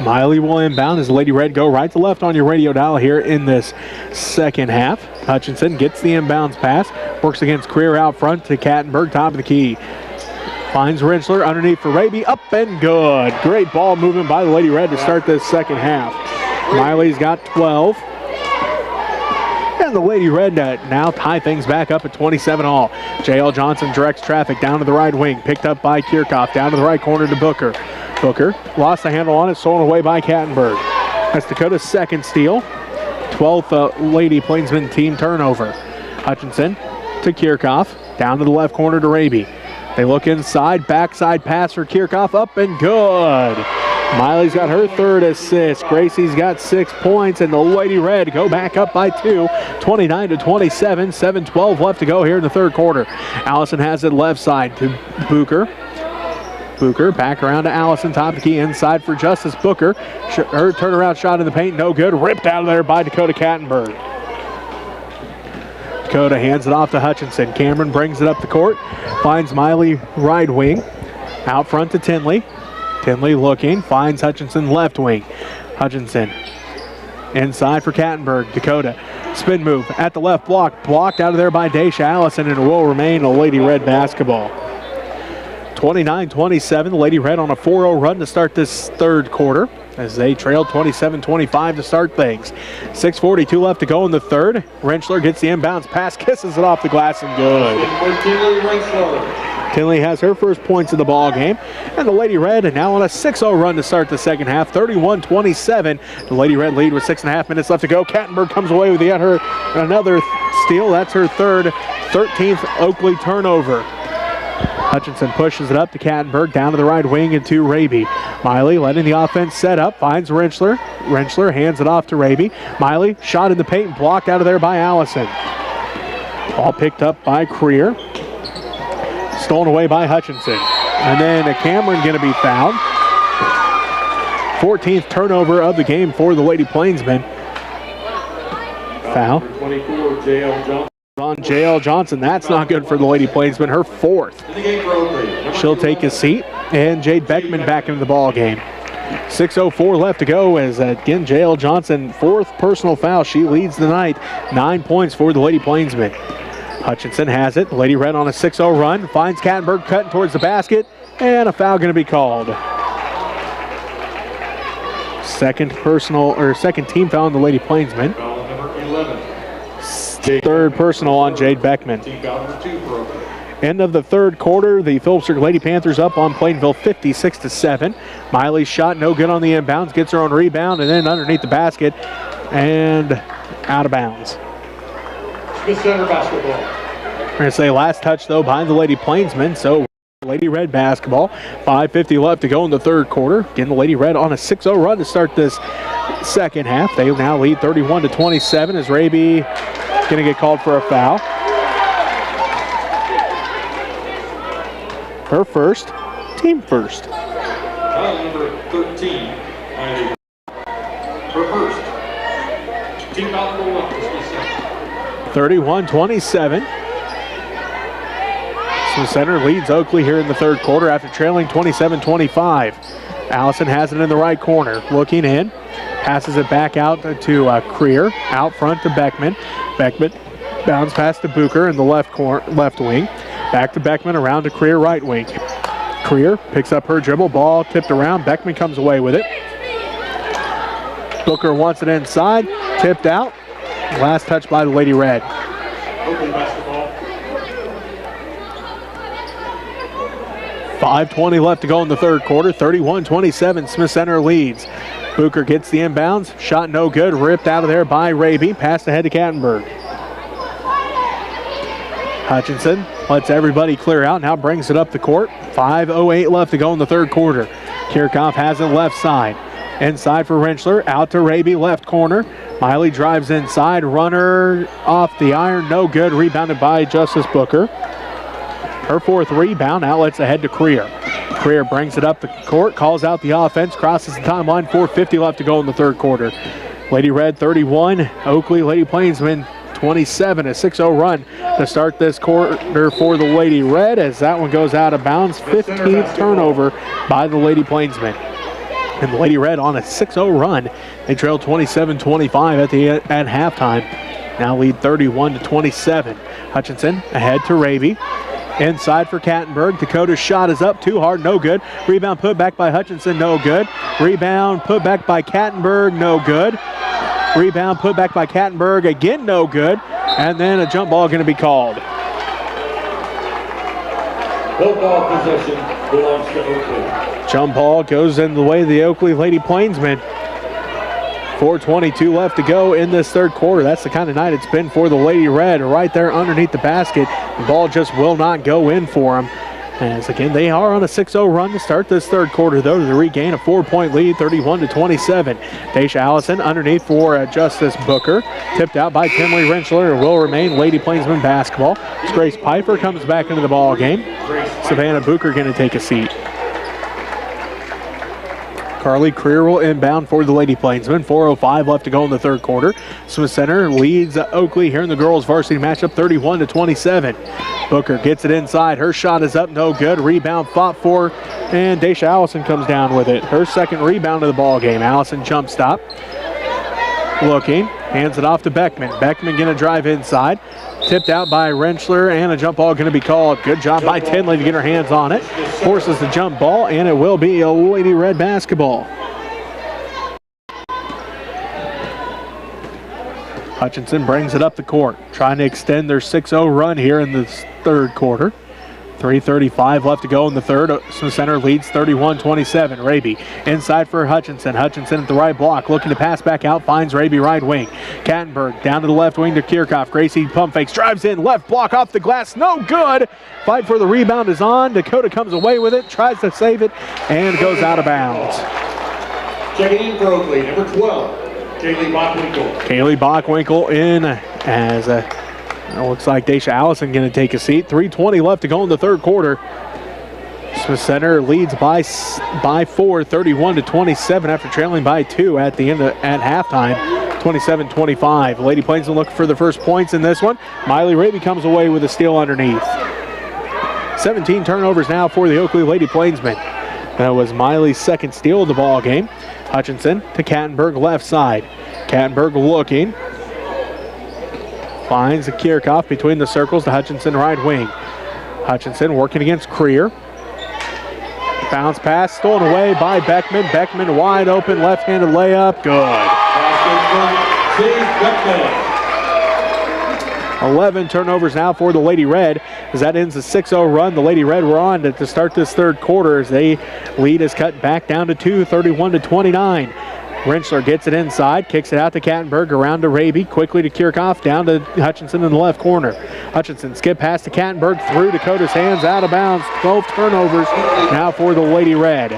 Miley will inbound as Lady Red go right to left on your radio dial here in this second half. Hutchinson gets the inbounds pass, works against Creer out front to Kattenberg, top of the key. Finds Renschler underneath for Raby, up and good. Great ball movement by the Lady Red to start this second half. Miley's got 12. And the Lady Red now tie things back up at 27-all. J.L. Johnson directs traffic down to the right wing. Picked up by Kirchhoff. Down to the right corner to Booker. Booker lost the handle on it. Stolen away by Kattenberg. That's Dakota's second steal. 12th Lady Plainsman team turnover. Hutchinson to Kirchhoff. Down to the left corner to Raby. They look inside. Backside pass for Kirchhoff. Up and good. Miley's got her third assist. Gracie's got 6 points, and the Lady Red go back up by 2, 29-27, 7:12 left to go here in the third quarter. Allison has it left side to Booker. Booker back around to Allison, top of the key, inside for Justice Booker. Her turnaround shot in the paint, no good. Ripped out of there by Dakota Kattenberg. Dakota hands it off to Hutchinson. Cameron brings it up the court, finds Miley right wing. Out front to Tinley. Tinley looking, finds Hutchinson left wing. Hutchinson inside for Kattenberg. Dakota Spin move at the left block. Blocked out of there by Daisha Allison, and it will remain a Lady Red basketball. 29-27, the Lady Red on a 4-0 run to start this third quarter as they trailed 27-25 to start things. 6:42 left to go in the third. Rentschler gets the inbounds pass, kisses it off the glass, and good. Tinley has her first points of the ball game, and the Lady Red now on a 6-0 run to start the second half. 31-27. The Lady Red lead with 6.5 minutes left to go. Kattenberg comes away with another steal. That's her third, 13th Oakley turnover. Hutchinson pushes it up to Kattenberg, down to the right wing and to Raby. Miley letting the offense set up, finds Rentschler. Rentschler hands it off to Raby. Miley shot in the paint and blocked out of there by Allison. Ball picked up by Creer. Stolen away by Hutchinson. And then Cameron going to be fouled. 14th turnover of the game for the Lady Plainsmen. Foul. 24, J.L. Johnson. On J.L. Johnson. That's not good for the Lady Plainsmen. Her fourth. She'll take a seat. And Jade Beckman back into the ball game. 6:04 left to go as again J.L. Johnson, fourth personal foul. She leads the night. 9 points for the Lady Plainsmen. Hutchinson has it. Lady Red on a 6-0 run. Finds Kattenberg cutting towards the basket. And a foul going to be called. Second team foul on the Lady Plainsmen. Foul number 11. Third personal on Jade Beckman. Team foul number 2 for Oakley. End of the third quarter, the Phillipsburg Lady Panthers up on Plainville 56-7. Miley's shot no good on the inbounds, gets her own rebound, and then underneath the basket and out of bounds. Smith Center basketball. We're going to say last touch though behind the Lady Plainsmen, so Lady Red basketball. 5:50 left to go in the third quarter. Again, the Lady Red on a 6-0 run to start this second half. They now lead 31-27 as Raby going to get called for a foul. Her first, team first. Foul number 13. Her first. Team foul number 1 for Smith Center. 31-27. Smith Center leads Oakley here in the third quarter after trailing 27-25. Allison has it in the right corner. Looking in. Passes it back out to Creer. Out front to Beckman. Beckman bounce pass to Bucher in the left wing. Back to Beckman, around to Creer, right wing. Creer picks up her dribble, ball tipped around. Beckman comes away with it. Booker wants it inside, tipped out. Last touch by the Lady Red. Oakley basketball. 5:20 left to go in the third quarter. 31-27, Smith Center leads. Booker gets the inbounds, shot no good, ripped out of there by Raby. Passed ahead to Kattenberg. Hutchinson lets everybody clear out, now brings it up the court. 5:08 left to go in the third quarter. Kirchhoff has it left side. Inside for Rentschler, out to Raby, left corner. Miley drives inside, runner off the iron, no good, rebounded by Justice Booker. Her fourth rebound, outlets ahead to Creer. Creer brings it up the court, calls out the offense, crosses the timeline, 4:50 left to go in the third quarter. Lady Red 31, Oakley Lady Plainsmen 27, a 6-0 run to start this quarter for the Lady Red as that one goes out of bounds. 15th turnover by the Lady Plainsmen. And the Lady Red on a 6-0 run. They trailed 27-25 at halftime. Now lead 31-27. Hutchinson ahead to Raby. Inside for Kattenberg. Dakota's shot is up, too hard, no good. Rebound put back by Hutchinson, no good. Rebound put back by Kattenberg, no good. Rebound put back by Kattenberg, again no good. And then a jump ball going to be called. Full ball possession belongs to Oakley. Jump ball goes in the way of the Oakley Lady Plainsmen. 4:22 left to go in this third quarter. That's the kind of night it's been for the Lady Red. Right there underneath the basket. The ball just will not go in for them. As again, they are on a 6-0 run to start this third quarter, though, to regain a 4-point lead, 31-27. Daisha Allison underneath for Justice Booker. Tipped out by Timley Rentschler. It will remain Lady Plainsmen basketball. As Grace Piper comes back into the ball game. Savannah Booker going to take a seat. Carly Creer will inbound for the Lady Plainsmen. 4:05 left to go in the third quarter. Smith Center leads Oakley here in the girls' varsity matchup 31-27. Booker gets it inside. Her shot is up, no good. Rebound fought for, and Daisha Allison comes down with it. Her second rebound of the ball game. Allison jump stop. Looking, Hands it off to Beckman. Beckman going to drive inside. Tipped out by Rentschler, and a jump ball going to be called. Good job by Tinley to get her hands on it. Forces the jump ball, and it will be a Lady Red basketball. Hutchinson brings it up the court, trying to extend their 6-0 run here in the third quarter. 3:35 left to go in the third. Smith Center leads 31-27. Raby inside for Hutchinson. Hutchinson at the right block, looking to pass back out, finds Raby right wing. Kattenberg down to the left wing to Kirchhoff. Gracie pump fakes, drives in, left block off the glass, no good. Fight for the rebound is on. Dakota comes away with it, tries to save it, and goes out of bounds. Checking in for Oakley, number 12, Kaylee Bockwinkel. Kaylee Bockwinkel in as it looks like Daisha Allison going to take a seat. 3:20 left to go in the third quarter. Smith Center leads by 4, 31-27 after trailing by 2 at halftime. 27-25. Lady Plainsmen looking for the first points in this one. Miley Raby comes away with a steal underneath. 17 turnovers now for the Oakley Lady Plainsmen. That was Miley's second steal of the ball game. Hutchinson to Kattenberg left side. Kattenberg looking. Finds a Kirchhoff between the circles to Hutchinson right wing. Hutchinson working against Creer. Bounce pass stolen away by Beckman. Beckman wide open, left-handed layup. Good. 11 turnovers now for the Lady Red as that ends a 6-0 run. The Lady Red were on to start this third quarter as they lead is cut back down to 2, 31-29. Rentschler gets it inside, kicks it out to Kattenberg, around to Raby, quickly to Kirchhoff, down to Hutchinson in the left corner. Hutchinson skip pass to Kattenberg, through Dakota's hands, out of bounds. 12 turnovers now for the Lady Red.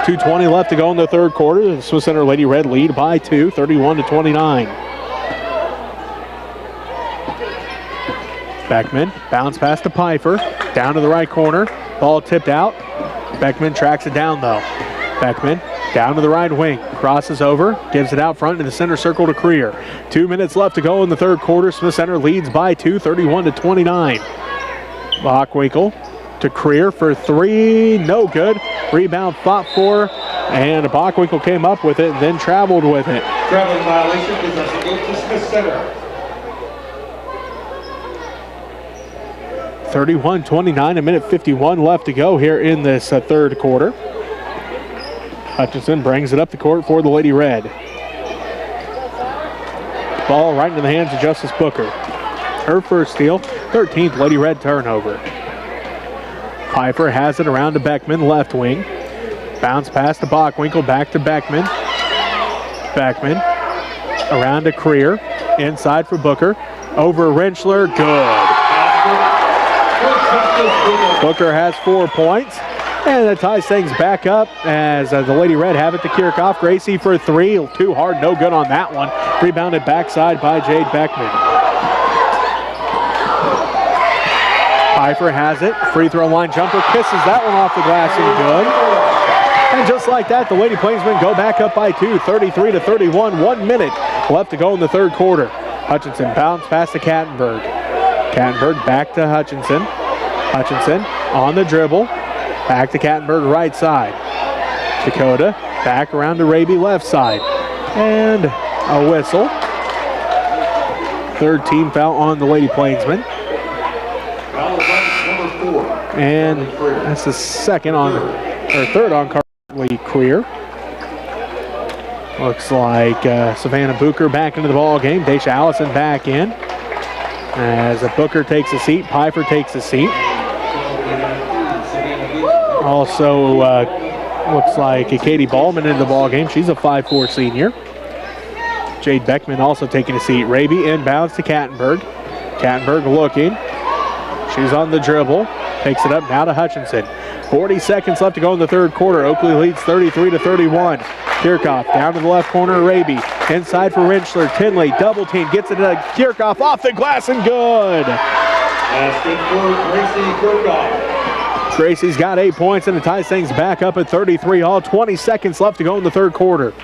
2:20 left to go in the third quarter. The Smith Center Lady Red lead by 2, 31-29. Beckman, bounce pass to Pfeiffer, down to the right corner. Ball tipped out. Beckman tracks it down though. Beckman down to the right wing, crosses over, gives it out front in the center circle to Creer. 2 minutes left to go in the third quarter. Smith Center leads by 2, 31-29. Bockwinkel to Creer for 3, no good. Rebound fought for, and Bockwinkel came up with it and then traveled with it. Traveling violation, possession goes to Smith Center. 31-29, a minute 51 left to go here in this third quarter. Hutchinson brings it up the court for the Lady Red. Ball right into the hands of Justice Booker. Her first steal, 13th Lady Red turnover. Pfeiffer has it around to Beckman, left wing. Bounce pass to Bockwinkel, back to Beckman. Beckman around to Creer, inside for Booker. Over Rentschler, good. Booker has 4 points. And that ties things back up as the Lady Red have it to Kirchhoff. Gracie for 3, too hard, no good on that one. Rebounded backside by Jade Beckman. Pfeiffer has it, free throw line jumper, kisses that one off the glass and good. And just like that, the Lady Plainsmen go back up by 2, 33-31, 1 minute left to go in the third quarter. Hutchinson bounce pass to Kattenberg. Kattenberg back to Hutchinson. Hutchinson on the dribble. Back to Kattenberg right side. Dakota back around to Raby left side. And a whistle. Third team foul on the Lady Plainsmen. And that's the third on Carly Creer. Looks like Savannah Booker back into the ball game. Daisha Allison back in. As Booker takes a seat, Pfeiffer takes a seat. Also, looks like Katie Ballman in the ball game. She's a 5'4" senior. Jade Beckman also taking a seat. Raby inbounds to Kattenberg. Kattenberg looking. She's on the dribble. Takes it up now to Hutchinson. 40 seconds left to go in the third quarter. Oakley leads 33-31. Kirchhoff down to the left corner. Raby inside for Rentschler. Tinley double team. Gets it to Kirchhoff off the glass and good. That's good for Gracie Kirchhoff. Gracie's got 8 points and it ties things back up at 33 all. 20 seconds left to go in the third quarter.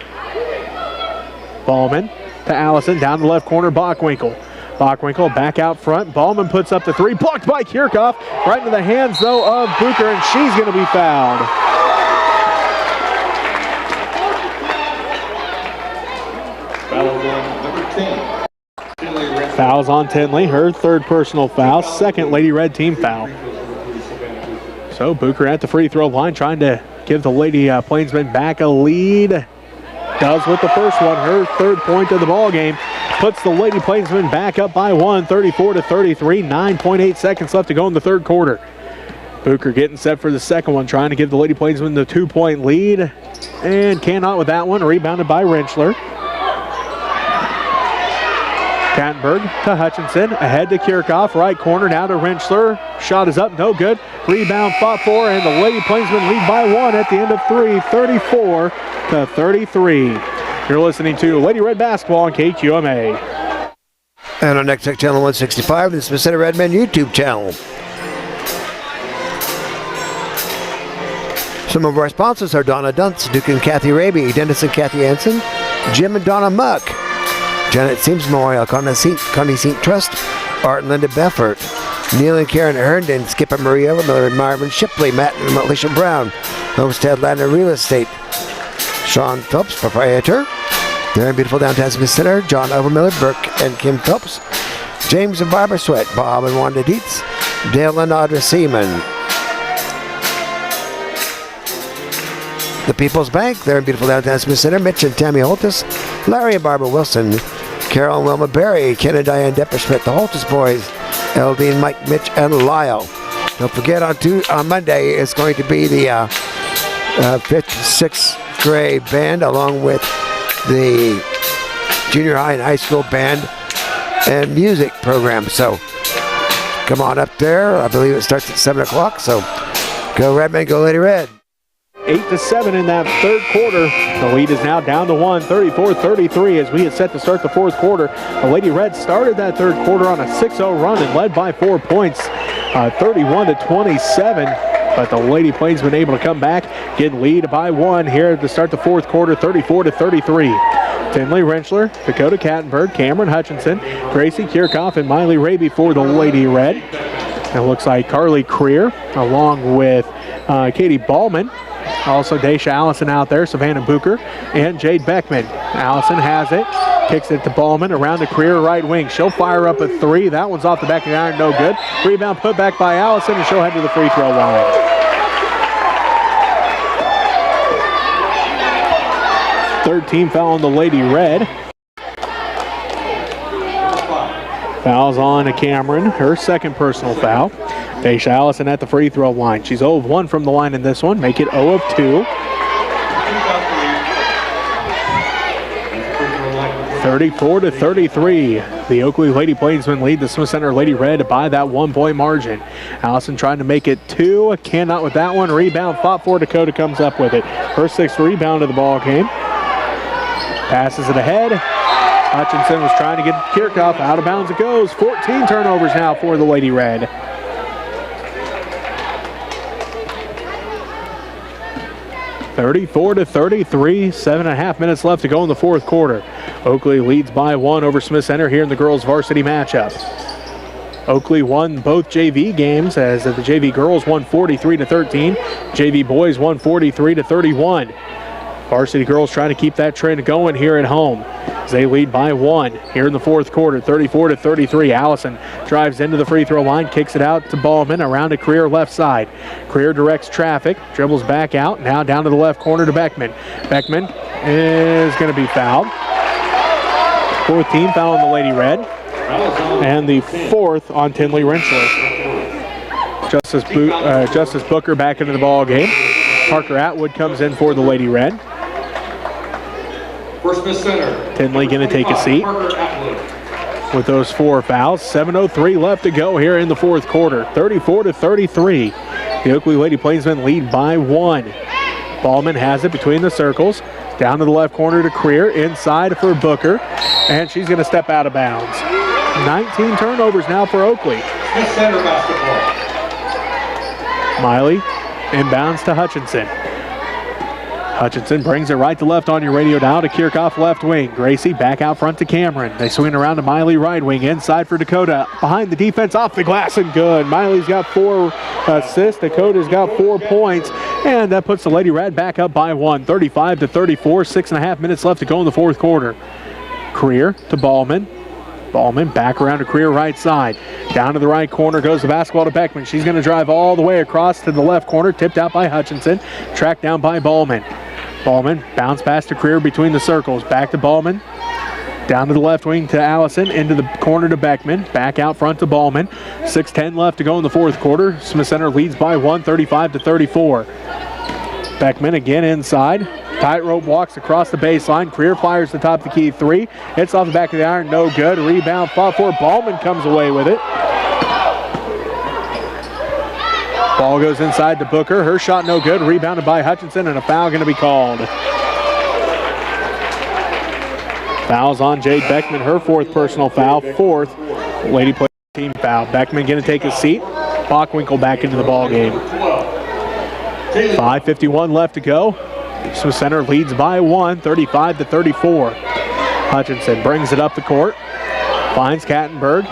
Ballman to Allison, down the left corner, Bockwinkel. Bockwinkel back out front. Ballman puts up the 3, blocked by Kirchhoff. Right into the hands, though, of Booker, and she's going to be fouled. Foul on Fouls on Tinley, her third personal foul, second Lady Red team foul. So Bucher at the free throw line trying to give the Lady Plainsmen back a lead. Does with the first one, her third point of the ball game. Puts the Lady Plainsmen back up by one, 34-33, 9.8 seconds left to go in the third quarter. Bucher getting set for the second one, trying to give the Lady Plainsmen the 2-point lead. And cannot with that one, rebounded by Rentschler. Kattenberg to Hutchinson, ahead to Kirchhoff, right corner, now to Rentschler. Shot is up, no good. Rebound fought for, and the Lady Plainsmen lead by one at the end of three, 34-33. You're listening to Lady Red Basketball on KQMA. And on Next Tech Channel 165, the Smith Center Red Men YouTube channel. Some of our sponsors are Donna Duntz, Duke and Kathy Raby, Dennis and Kathy Anson, Jim and Donna Muck, Janet Sims Memorial, Connie Seat Trust, Art and Linda Beffert, Neil and Karen Herndon, Skip and Marie Evermiller, Marvin Shipley, Matt and Alicia Brown, Homestead Land and Real Estate, Sean Phelps, proprietor, there in beautiful downtown Smith Center, John Overmiller, Burke and Kim Phelps, James and Barbara Sweat, Bob and Wanda Dietz, Dale and Audra Seaman. The People's Bank, there in beautiful downtown Smith Center, Mitch and Tammy Holtis, Larry and Barbara Wilson, Carol and Wilma Berry, Ken and Diane Depperschmidt, the Holtis boys, Eldine, Mike, Mitch, and Lyle. Don't forget on Monday it's going to be the 5th, 6th grade band along with the junior high and high school band and music program. So come on up there. I believe it starts at 7 o'clock. So go Redmen, go Lady Red. 8-7 in that third quarter. The lead is now down to one, 34-33 as we get set to start the fourth quarter. The Lady Red started that third quarter on a 6-0 run and led by 4 points, 31-27. But the Lady Plainsmen able to come back, get lead by one here to start the fourth quarter, 34-33. Tinley, Rentschler, Dakota Kattenberg, Cameron Hutchinson, Gracie Kirchhoff, and Miley Raby for the Lady Red. It looks like Carly Creer along with Katie Ballman. Also Daisha Allison out there, Savannah Bucher, and Jade Beckman. Allison has it, kicks it to Ballman around the career right wing. She'll fire up a three. That one's off the back of the iron, no good. Rebound put back by Allison, and she'll head to the free throw line. Third team foul on the Lady Red. Fouls on to Cameron, her second personal foul. Daisha Allison at the free throw line. She's 0 of 1 from the line in this one. Make it 0 of 2. 34-33. The Oakley Lady Plainsmen lead the Smith Center Lady Red by that 1 point margin. Allison trying to make it 2. Cannot with that one. Rebound fought for. Dakota comes up with it. Her 6th rebound of the ball game. Passes it ahead. Hutchinson was trying to get Kirchhoff. Out of bounds it goes. 14 turnovers now for the Lady Red. (34-33), 7.5 minutes left to go in the fourth quarter. Oakley leads by 1 over Smith Center here in the girls' varsity matchup. Oakley won both JV games as the JV girls won 43-13. JV boys won 43-31. Varsity girls trying to keep that trend going here at home. They lead by 1 here in the fourth quarter, 34-33. Allison drives into the free throw line, kicks it out to Ballman around a Creer left side. Creer directs traffic, dribbles back out, now down to the left corner to Beckman. Beckman is going to be fouled. Fourth team foul on the Lady Red, and the fourth on Tinley Rentschler. Justice Booker back into the ball game. Parker Atwood comes in for the Lady Red. Smith Center. Tinley going to take a seat with those 4 fouls. 7:03 left to go here in the fourth quarter. 34-33. The Oakley Lady Plainsmen lead by 1. Ballman has it between the circles. Down to the left corner to Creer. Inside for Booker. And she's going to step out of bounds. 19 turnovers now for Oakley. Smith Center basketball. Miley inbounds to Hutchinson. Hutchinson brings it right to left on your radio now to Kirchhoff left wing. Gracie back out front to Cameron. They swing around to Miley right wing. Inside for Dakota. Behind the defense, off the glass and good. Miley's got 4 assists. Dakota's got 4 points. And that puts the Lady Red back up by 1. 35-34. 6.5 minutes left to go in the fourth quarter. Creer to Ballman. Ballman back around to Creer right side. Down to the right corner goes the basketball to Beckman. She's going to drive all the way across to the left corner. Tipped out by Hutchinson. Tracked down by Ballman. Ballman bounce pass to Creer between the circles. Back to Ballman. Down to the left wing to Allison. Into the corner to Beckman. Back out front to Ballman. 6:10 left to go in the fourth quarter. Smith Center leads by 1, 35-34. Beckman again inside. Tightrope walks across the baseline. Creer fires the top of the key three. Hits off the back of the iron. No good. Rebound fought for. Ballman comes away with it. Ball goes inside to Booker. Her shot no good. Rebounded by Hutchinson, and a foul going to be called. Fouls on Jade Beckman. Her fourth personal foul. Fourth Lady Play team foul. Beckman going to take a seat. Bockwinkel back into the ball game. 5:51 left to go. Smith Center leads by 1, 35-34. Hutchinson brings it up the court. Finds Kattenberg.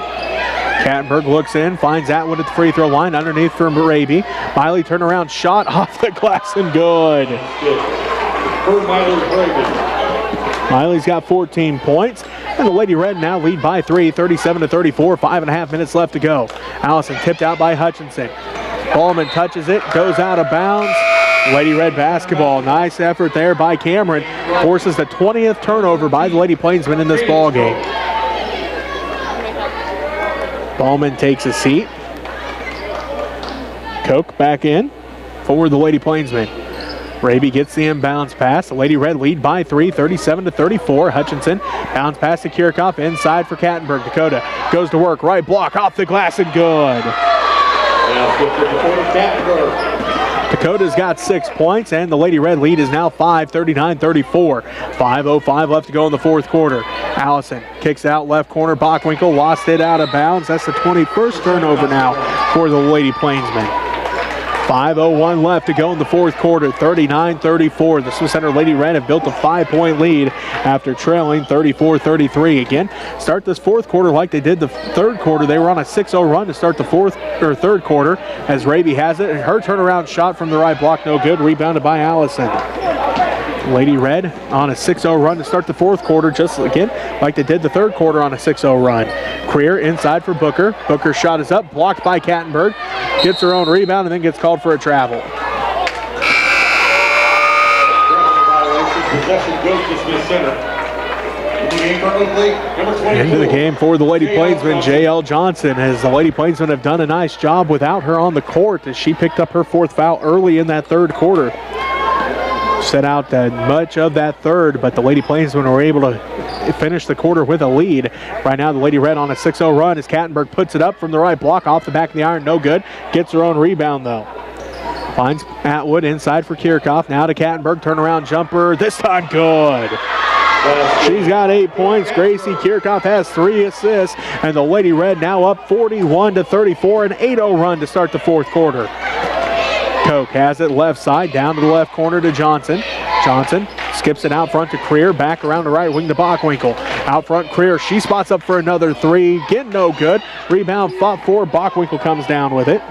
Kattenberg looks in, finds Atwood at the free throw line. Underneath for Raby. Miley turnaround shot off the glass and good. Miley's got 14 points. And the Lady Red now lead by 3, 37-34. 5.5 minutes left to go. Allison tipped out by Hutchinson. Ballman touches it, goes out of bounds. Lady Red basketball. Nice effort there by Cameron. Forces the 20th turnover by the Lady Plainsmen in this ball game. Ballman takes a seat. Koch back in for the Lady Plainsmen. Raby gets the inbounds pass. The Lady Red lead by 3, 37-34. Hutchinson bounce pass to Kirchhoff inside for Kattenberg. Dakota goes to work. Right block off the glass and good. Dakota's got 6 points, and the Lady Red lead is now 5, 39-34. 5:05 left to go in the fourth quarter. Allison kicks out left corner. Bockwinkel lost it out of bounds. That's the 21st turnover now for the Lady Plainsmen. 5:01 left to go in the fourth quarter. 39-34. The Smith Center Lady Red have built a 5-point lead after trailing 34-33. Again, start this fourth quarter like they did the third quarter. They were on a 6-0 run to start the third quarter as Raby has it. And her turnaround shot from the right block, no good. Rebounded by Allison. Lady Red on a 6-0 run to start the fourth quarter, just again like they did the third quarter on a 6-0 run. Creer inside for Booker. Booker's shot is up, blocked by Kattenberg. Gets her own rebound and then gets called for a travel. Into the game for the Lady Plainsmen, J.L. Johnson, as the Lady Plainsmen have done a nice job without her on the court as she picked up her fourth foul early in that third quarter. Set out much of that third, but the Lady Plainsmen were able to finish the quarter with a lead. Right now the Lady Red on a 6-0 run as Kattenberg puts it up from the right block off the back of the iron, no good. Gets her own rebound though. Finds Atwood inside for Kirchhoff. Now to Kattenberg, turnaround jumper, this time good. She's got 8 points. Gracie Kirchhoff has 3 assists, and the Lady Red now up 41-34, an 8-0 run to start the fourth quarter. Koch has it left side, down to the left corner to Johnson. Johnson skips it out front to Creer, back around the right wing to Bockwinkel. Out front, Creer, she spots up for another 3. Again, no good. Rebound fought for. Bockwinkel comes down with it.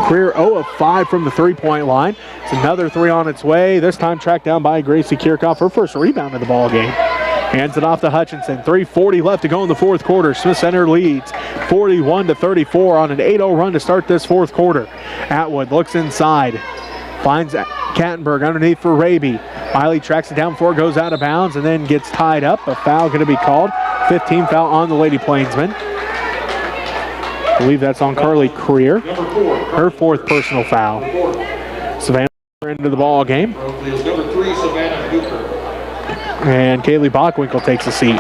Creer 0 of 5 from the three-point line. It's another 3 on its way. This time tracked down by Gracie Kirchhoff, her first rebound of the ball game. Hands it off to Hutchinson. 3:40 left to go in the fourth quarter. Smith Center leads 41-34 on an 8-0 run to start this fourth quarter. Atwood looks inside. Finds Kattenberg underneath for Raby. Miley tracks it down before it goes out of bounds and then gets tied up. A foul going to be called. 15 foul on the Lady Plainsmen. I believe that's on Carly Creer. Her fourth personal foul. Savannah into the ball game. Number 3, Savannah Duker. And Kaylee Bockwinkel takes a seat.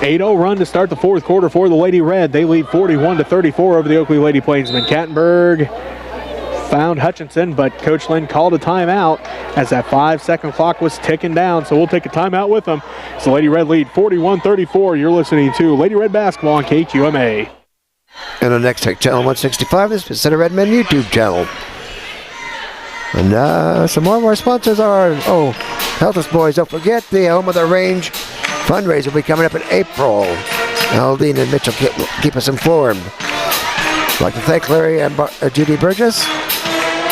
8-0 run to start the fourth quarter for the Lady Red. They lead 41-34 over the Oakley Lady Plainsmen. Kattenberg found Hutchinson, but Coach Lynn called a timeout as that 5-second clock was ticking down. So we'll take a timeout with them. So Lady Red lead 41-34. You're listening to Lady Red Basketball on KQMA. And on Next Tech Channel 165, this is Center Redmen YouTube channel. And some more of our sponsors are, Help Us Boys. Don't forget the Home of the Range fundraiser will be coming up in April. Aldine and Mitchell keep us informed. I'd like to thank Larry and Judy Burgess,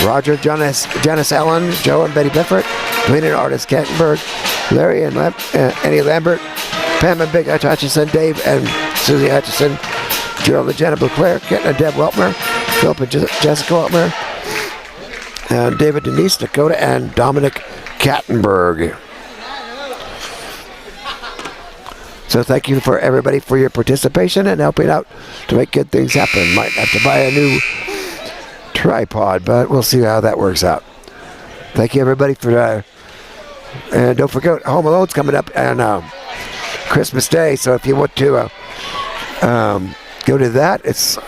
Roger, Janice Allen, Joe and Betty Biffert, Dwayne and Artist Kattenberg, Larry and Annie Lambert, Pam and Big Hutchison, Dave and Susie Hutchison, Gerald and Jenna Bleclaire, Kent and Deb Weltmer, Philip and Jessica Weltmer, and David, Denise, Dakota, and Dominic Kattenberg. So thank you for everybody for your participation and helping out to make good things happen. Might have to buy a new tripod, but we'll see how that works out. Thank you everybody for, and don't forget Home Alone's coming up on Christmas Day. So if you want to go to that, it's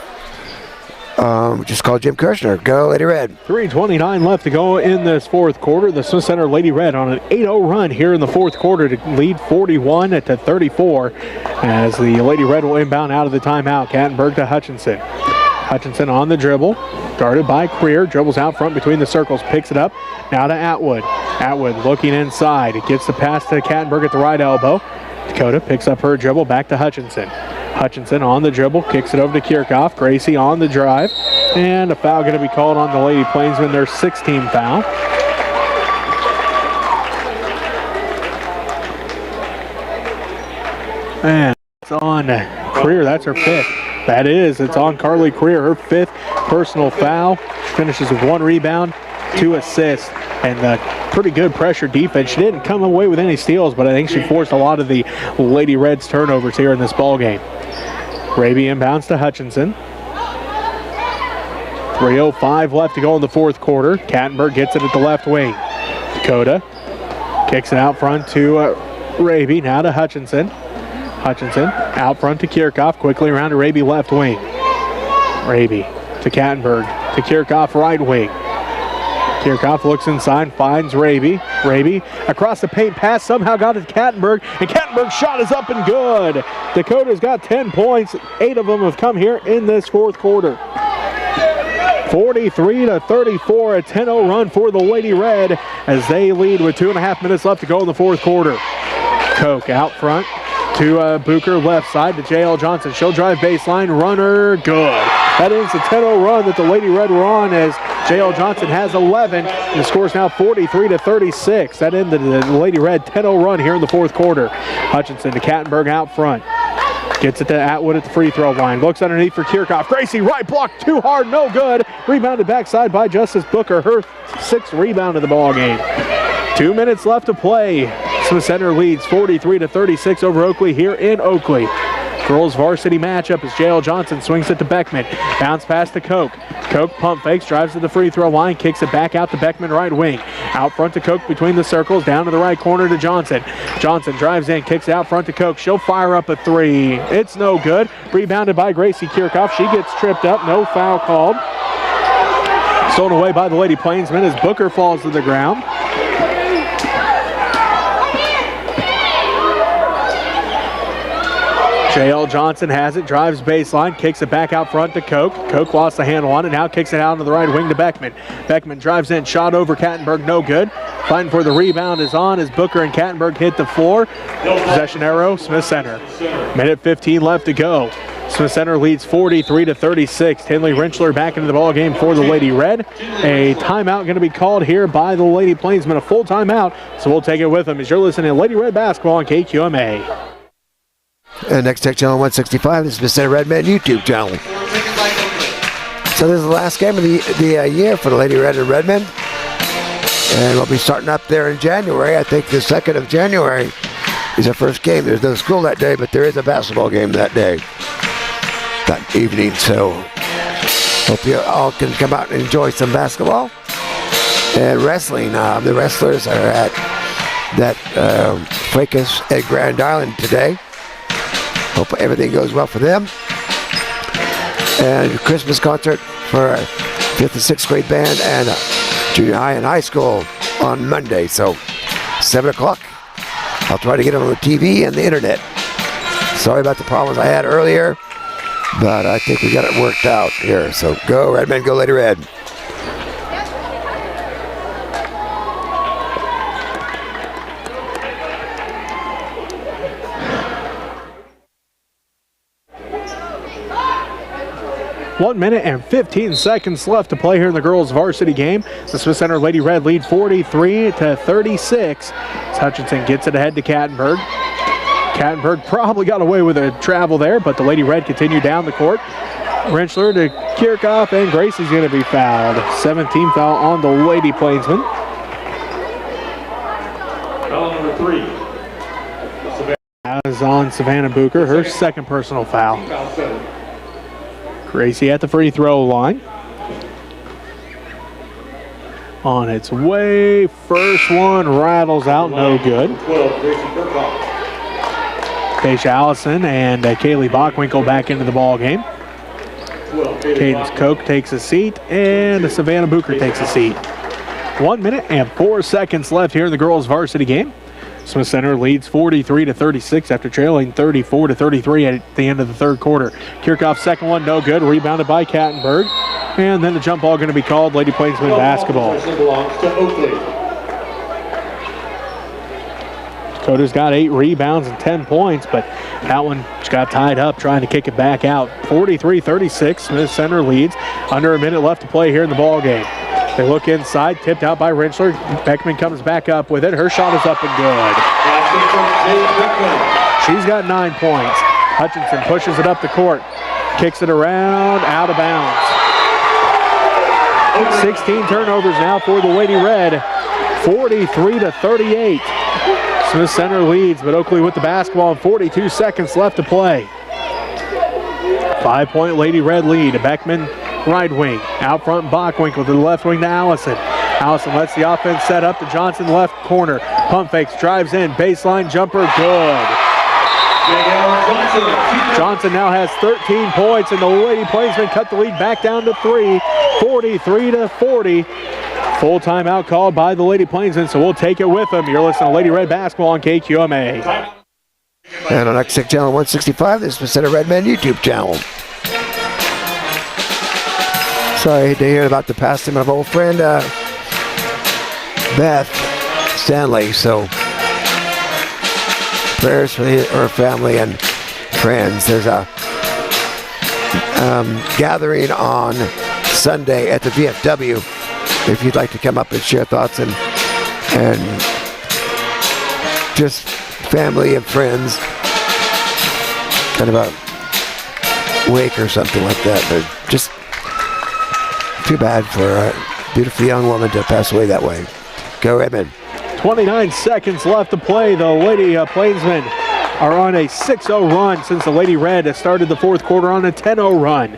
just call Jim Kirshner. Go Lady Red. 3:29 left to go in this fourth quarter. The Smith Center Lady Red on an 8-0 run here in the fourth quarter to lead 41-34 as the Lady Red will inbound out of the timeout. Kattenberg to Hutchinson. Hutchinson on the dribble, guarded by Creer, dribbles out front between the circles, picks it up, now to Atwood. Atwood looking inside, it gets the pass to Kattenberg at the right elbow. Dakota picks up her dribble, back to Hutchinson. Hutchinson on the dribble, kicks it over to Kirchhoff. Gracie on the drive, and a foul going to be called on the Lady Plainsmen, their 6th-team foul. And it's on Creer, that's her 5th. That is, it's on Carly Creer, her 5th personal foul. She finishes with 1 rebound, 2 assists, and pretty good pressure defense. She didn't come away with any steals, but I think she forced a lot of the Lady Reds turnovers here in this ball game. Raby inbounds to Hutchinson. 3:05 left to go in the fourth quarter. Kattenberg gets it at the left wing. Dakota kicks it out front to Raby, now to Hutchinson. Hutchinson out front to Kirchhoff, quickly around to Raby left wing. Raby to Kattenberg, to Kirchhoff right wing. Kirchhoff looks inside, finds Raby. Raby across the paint pass, somehow got it to Kattenberg, and Kattenberg's shot is up and good. Dakota's got 10 points, 8 of them have come here in this fourth quarter. 43-34, a 10-0 run for the Lady Red as they lead with 2.5 minutes left to go in the fourth quarter. Koch out front to Booker left side to J.L. Johnson. She'll drive baseline, runner, good. That ends the 10-0 run that the Lady Red were on as J.L. Johnson has 11. And the score is now 43-36. That ended the Lady Red 10-0 run here in the fourth quarter. Hutchinson to Kattenberg out front. Gets it to Atwood at the free throw line. Looks underneath for Kirchhoff. Gracie right block, too hard, no good. Rebounded backside by Justice Booker. Her 6th rebound of the ball game. 2 minutes left to play. Smith Center leads 43-36 over Oakley here in Oakley. Girls varsity matchup as J.L. Johnson swings it to Beckman. Bounce pass to Koch. Koch pump fakes, drives to the free throw line, kicks it back out to Beckman right wing. Out front to Koch between the circles, down to the right corner to Johnson. Johnson drives in, kicks it out front to Koch. She'll fire up a 3. It's no good. Rebounded by Gracie Kirchhoff. She gets tripped up, no foul called. Stolen away by the Lady Plainsmen as Booker falls to the ground. J.L. Johnson has it, drives baseline, kicks it back out front to Koch. Koch lost the handle on it, now kicks it out to the right wing to Beckman. Beckman drives in, shot over Kattenberg, no good. Fighting for the rebound is on as Booker and Kattenberg hit the floor. Possession arrow, Smith Center. Minute 15 left to go. Smith Center leads 43-36. Tinley Rentschler back into the ball game for the Lady Red. A timeout going to be called here by the Lady Plainsmen, a full timeout. So we'll take it with them as you're listening to Lady Red Basketball on KQMA. And next tech channel 165, this is the Smith Center Redmen YouTube channel. So this is the last game of the year for the Lady Red and Redmen. And we'll be starting up there in January. I think the 2nd of January is our first game. There's no school that day, but there is a basketball game that day, that evening. So hope you all can come out and enjoy some basketball. And wrestling, the wrestlers are at that Fracas at Grand Island today. Hope everything goes well for them. And a Christmas concert for 5th and 6th grade band and junior high and high school on Monday. So 7 o'clock. I'll try to get it on the TV and the internet. Sorry about the problems I had earlier, but I think we got it worked out here. So go Redmen, go Lady Red. One minute and 15 seconds left to play here in the girls' varsity game. The Smith Center Lady Red lead 43-36. As Hutchinson gets it ahead to Kattenberg. Kattenberg probably got away with a travel there, but the Lady Red continued down the court. Rentschler to Kirchhoff, and Gracie's going to be fouled. 17th foul on the Lady Plainsmen. Foul number 3. That is on Savannah Bucher, her second personal foul. Foul 7. Gracie at the free throw line. On its way, first one rattles out, no good. 12, Gracie Kirchhoff. Daisha Allison and Kaylee Bockwinkel back into the ball game. 12, Cadence Koch takes a seat, and Savannah Bucher takes a seat. 1 minute and 4 seconds left here in the girls' varsity game. Smith Center leads 43-36 after trailing 34-33 at the end of the third quarter. Kirchhoff's second one, no good. Rebounded by Kattenberg. And then the jump ball going to be called Lady Plainsmen basketball. Belongs to Oakley. Dakota's got 8 rebounds and 10 points, but that one just got tied up trying to kick it back out. 43-36, Smith Center leads. Under a minute left to play here in the ball game. They look inside, tipped out by Rentschler. Beckman comes back up with it. Her shot is up and good. She's got 9 points. Hutchinson pushes it up the court. Kicks it around, out of bounds. 16 turnovers now for the Lady Red. 43-38. Smith Center leads, but Oakley with the basketball and 42 seconds left to play. 5-point Lady Red lead. Beckman right wing. Out front, Bockwinkel to the left wing to Allison. Allison lets the offense set up to Johnson left corner. Pump fakes, drives in, baseline jumper, good. Johnson now has 13 points, and the Lady Plainsmen cut the lead back down to 3, 43-40. Full timeout called by the Lady Plainsmen, so we'll take it with them. You're listening to Lady Red Basketball on KQMA. And on X6 channel 165, this is the Red Men YouTube channel. Sorry to hear about the passing of old friend Beth Stanley. So prayers for her family and friends. There's a gathering on Sunday at the VFW. If you'd like to come up and share thoughts and just family and friends, kind of a wake or something like that. But just too bad for a beautiful young woman to pass away that way. Go Redmond. 29 seconds left to play. The Lady Plainsmen are on a 6-0 run since the Lady Red has started the fourth quarter on a 10-0 run.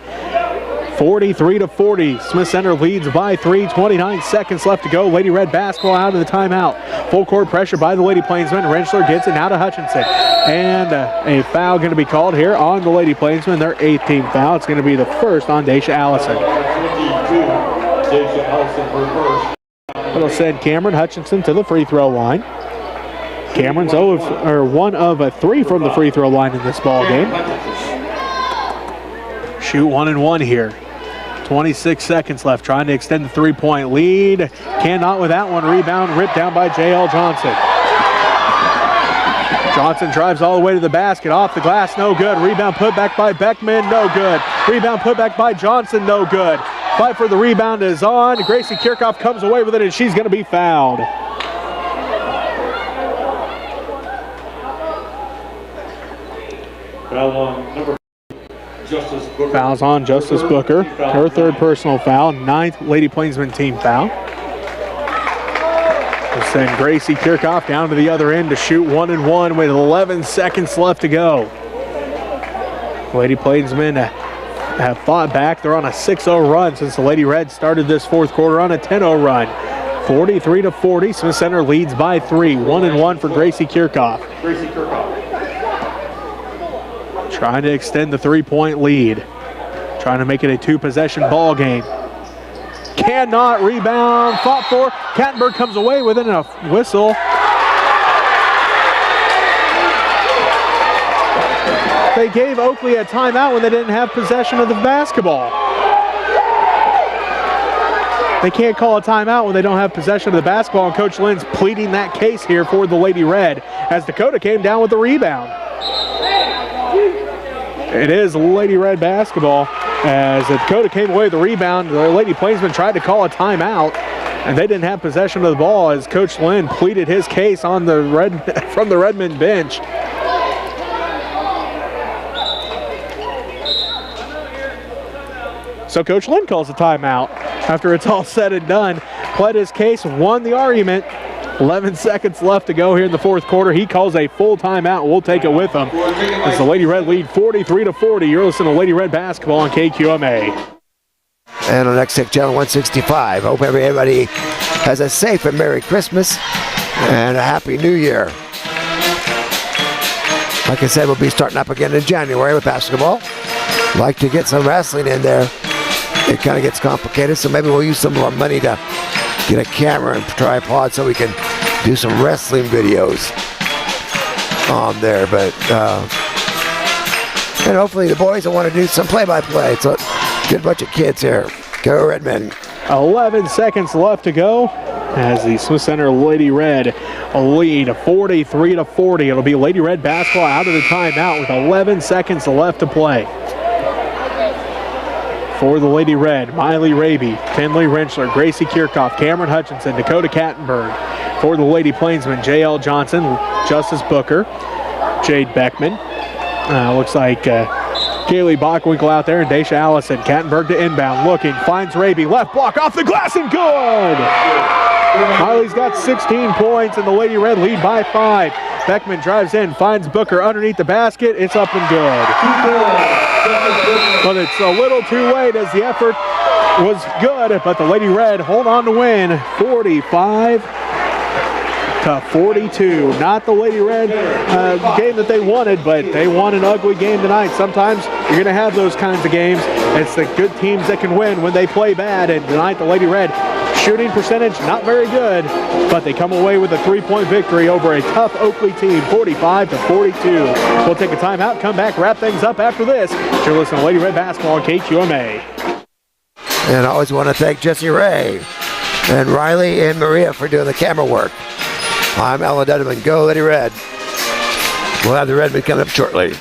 43-40. Smith Center leads by 3. 29 seconds left to go. Lady Red basketball out of the timeout. Full court pressure by the Lady Plainsmen. Rentschler gets it now to Hutchinson. And a foul going to be called here on the Lady Plainsmen. Their 8th team foul. It's going to be the first on Daisha Allison. It'll send Cameron Hutchinson to the free throw line. Cameron's 1 of 3 from the free throw line in this ball game. Shoot 1 and 1 here. 26 seconds left, trying to extend the 3-point lead. Cannot with that one. Rebound ripped down by J.L. Johnson. Johnson drives all the way to the basket. Off the glass, no good. Rebound put back by Beckman, no good. Rebound put back by Johnson, no good. Fight for the rebound is on. Gracie Kirchhoff comes away with it, and she's going to be fouled. Foul on number Justice Booker. Fouls on Justice Booker. Her 3rd personal foul. 9th Lady Plainsmen team foul. We'll send Gracie Kirchhoff down to the other end to shoot 1 and 1 with 11 seconds left to go. Lady Plainsmen have fought back. They're on a 6-0 run since the Lady Red started this fourth quarter on a 10-0 run. 43-40. Smith Center leads by 3. 1 and 1 for Gracie Kirchhoff. Gracie Kirchhoff. Trying to extend the 3-point lead. Trying to make it a 2-possession ball game. Cannot rebound. Fought for. Kattenberg comes away with it and a whistle. They gave Oakley a timeout when they didn't have possession of the basketball. They can't call a timeout when they don't have possession of the basketball, and Coach Lynn's pleading that case here for the Lady Red as Dakota came down with the rebound. It is Lady Red basketball as Dakota came away with the rebound. The Lady Plainsmen tried to call a timeout, and they didn't have possession of the ball as Coach Lynn pleaded his case on the from the Redmond bench. So Coach Lynn calls a timeout. After it's all said and done, pled his case, won the argument. 11 seconds left to go here in the fourth quarter. He calls a full timeout. We'll take it with him. As the Lady Red lead 43-40. You're listening to Lady Red basketball on KQMA. And on next channel 165. Hope everybody has a safe and Merry Christmas and a Happy New Year. Like I said, we'll be starting up again in January with basketball. Like to get some wrestling in there. It kind of gets complicated, so maybe we'll use some of our money to get a camera and tripod so we can do some wrestling videos on there. But and hopefully the boys will want to do some play-by-play. So good bunch of kids here. Go Redmen. 11 seconds left to go as the Smith Center Lady Red lead 43-40. It'll be Lady Red basketball out of the timeout with 11 seconds left to play. For the Lady Red, Miley Raby, Finley Rentschler, Gracie Kirchhoff, Cameron Hutchinson, Dakota Kattenberg. For the Lady Plainsmen, J.L. Johnson, Justice Booker, Jade Beckman. Looks like Kaylee Bachwinkle out there and Daisha Allison. Kattenberg to inbound, looking, finds Raby, left block off the glass and good! Miley's got 16 points and the Lady Red lead by 5. Beckman drives in, finds Booker underneath the basket. It's up and good. But it's a little too late as the effort was good, but the Lady Red hold on to win 45-42. Not the Lady Red game that they wanted, but they won an ugly game tonight. Sometimes you're going to have those kinds of games. It's the good teams that can win when they play bad, and tonight the Lady Red shooting percentage not very good, but they come away with a 3-point victory over a tough Oakley team, 45-42. We'll take a timeout, come back, wrap things up after this. You're listening to Lady Red basketball on KQMA. And I always want to thank Jesse Ray and Riley and Maria for doing the camera work. I'm Alan Dunneman. Go Lady Red. We'll have the Redmen coming up shortly.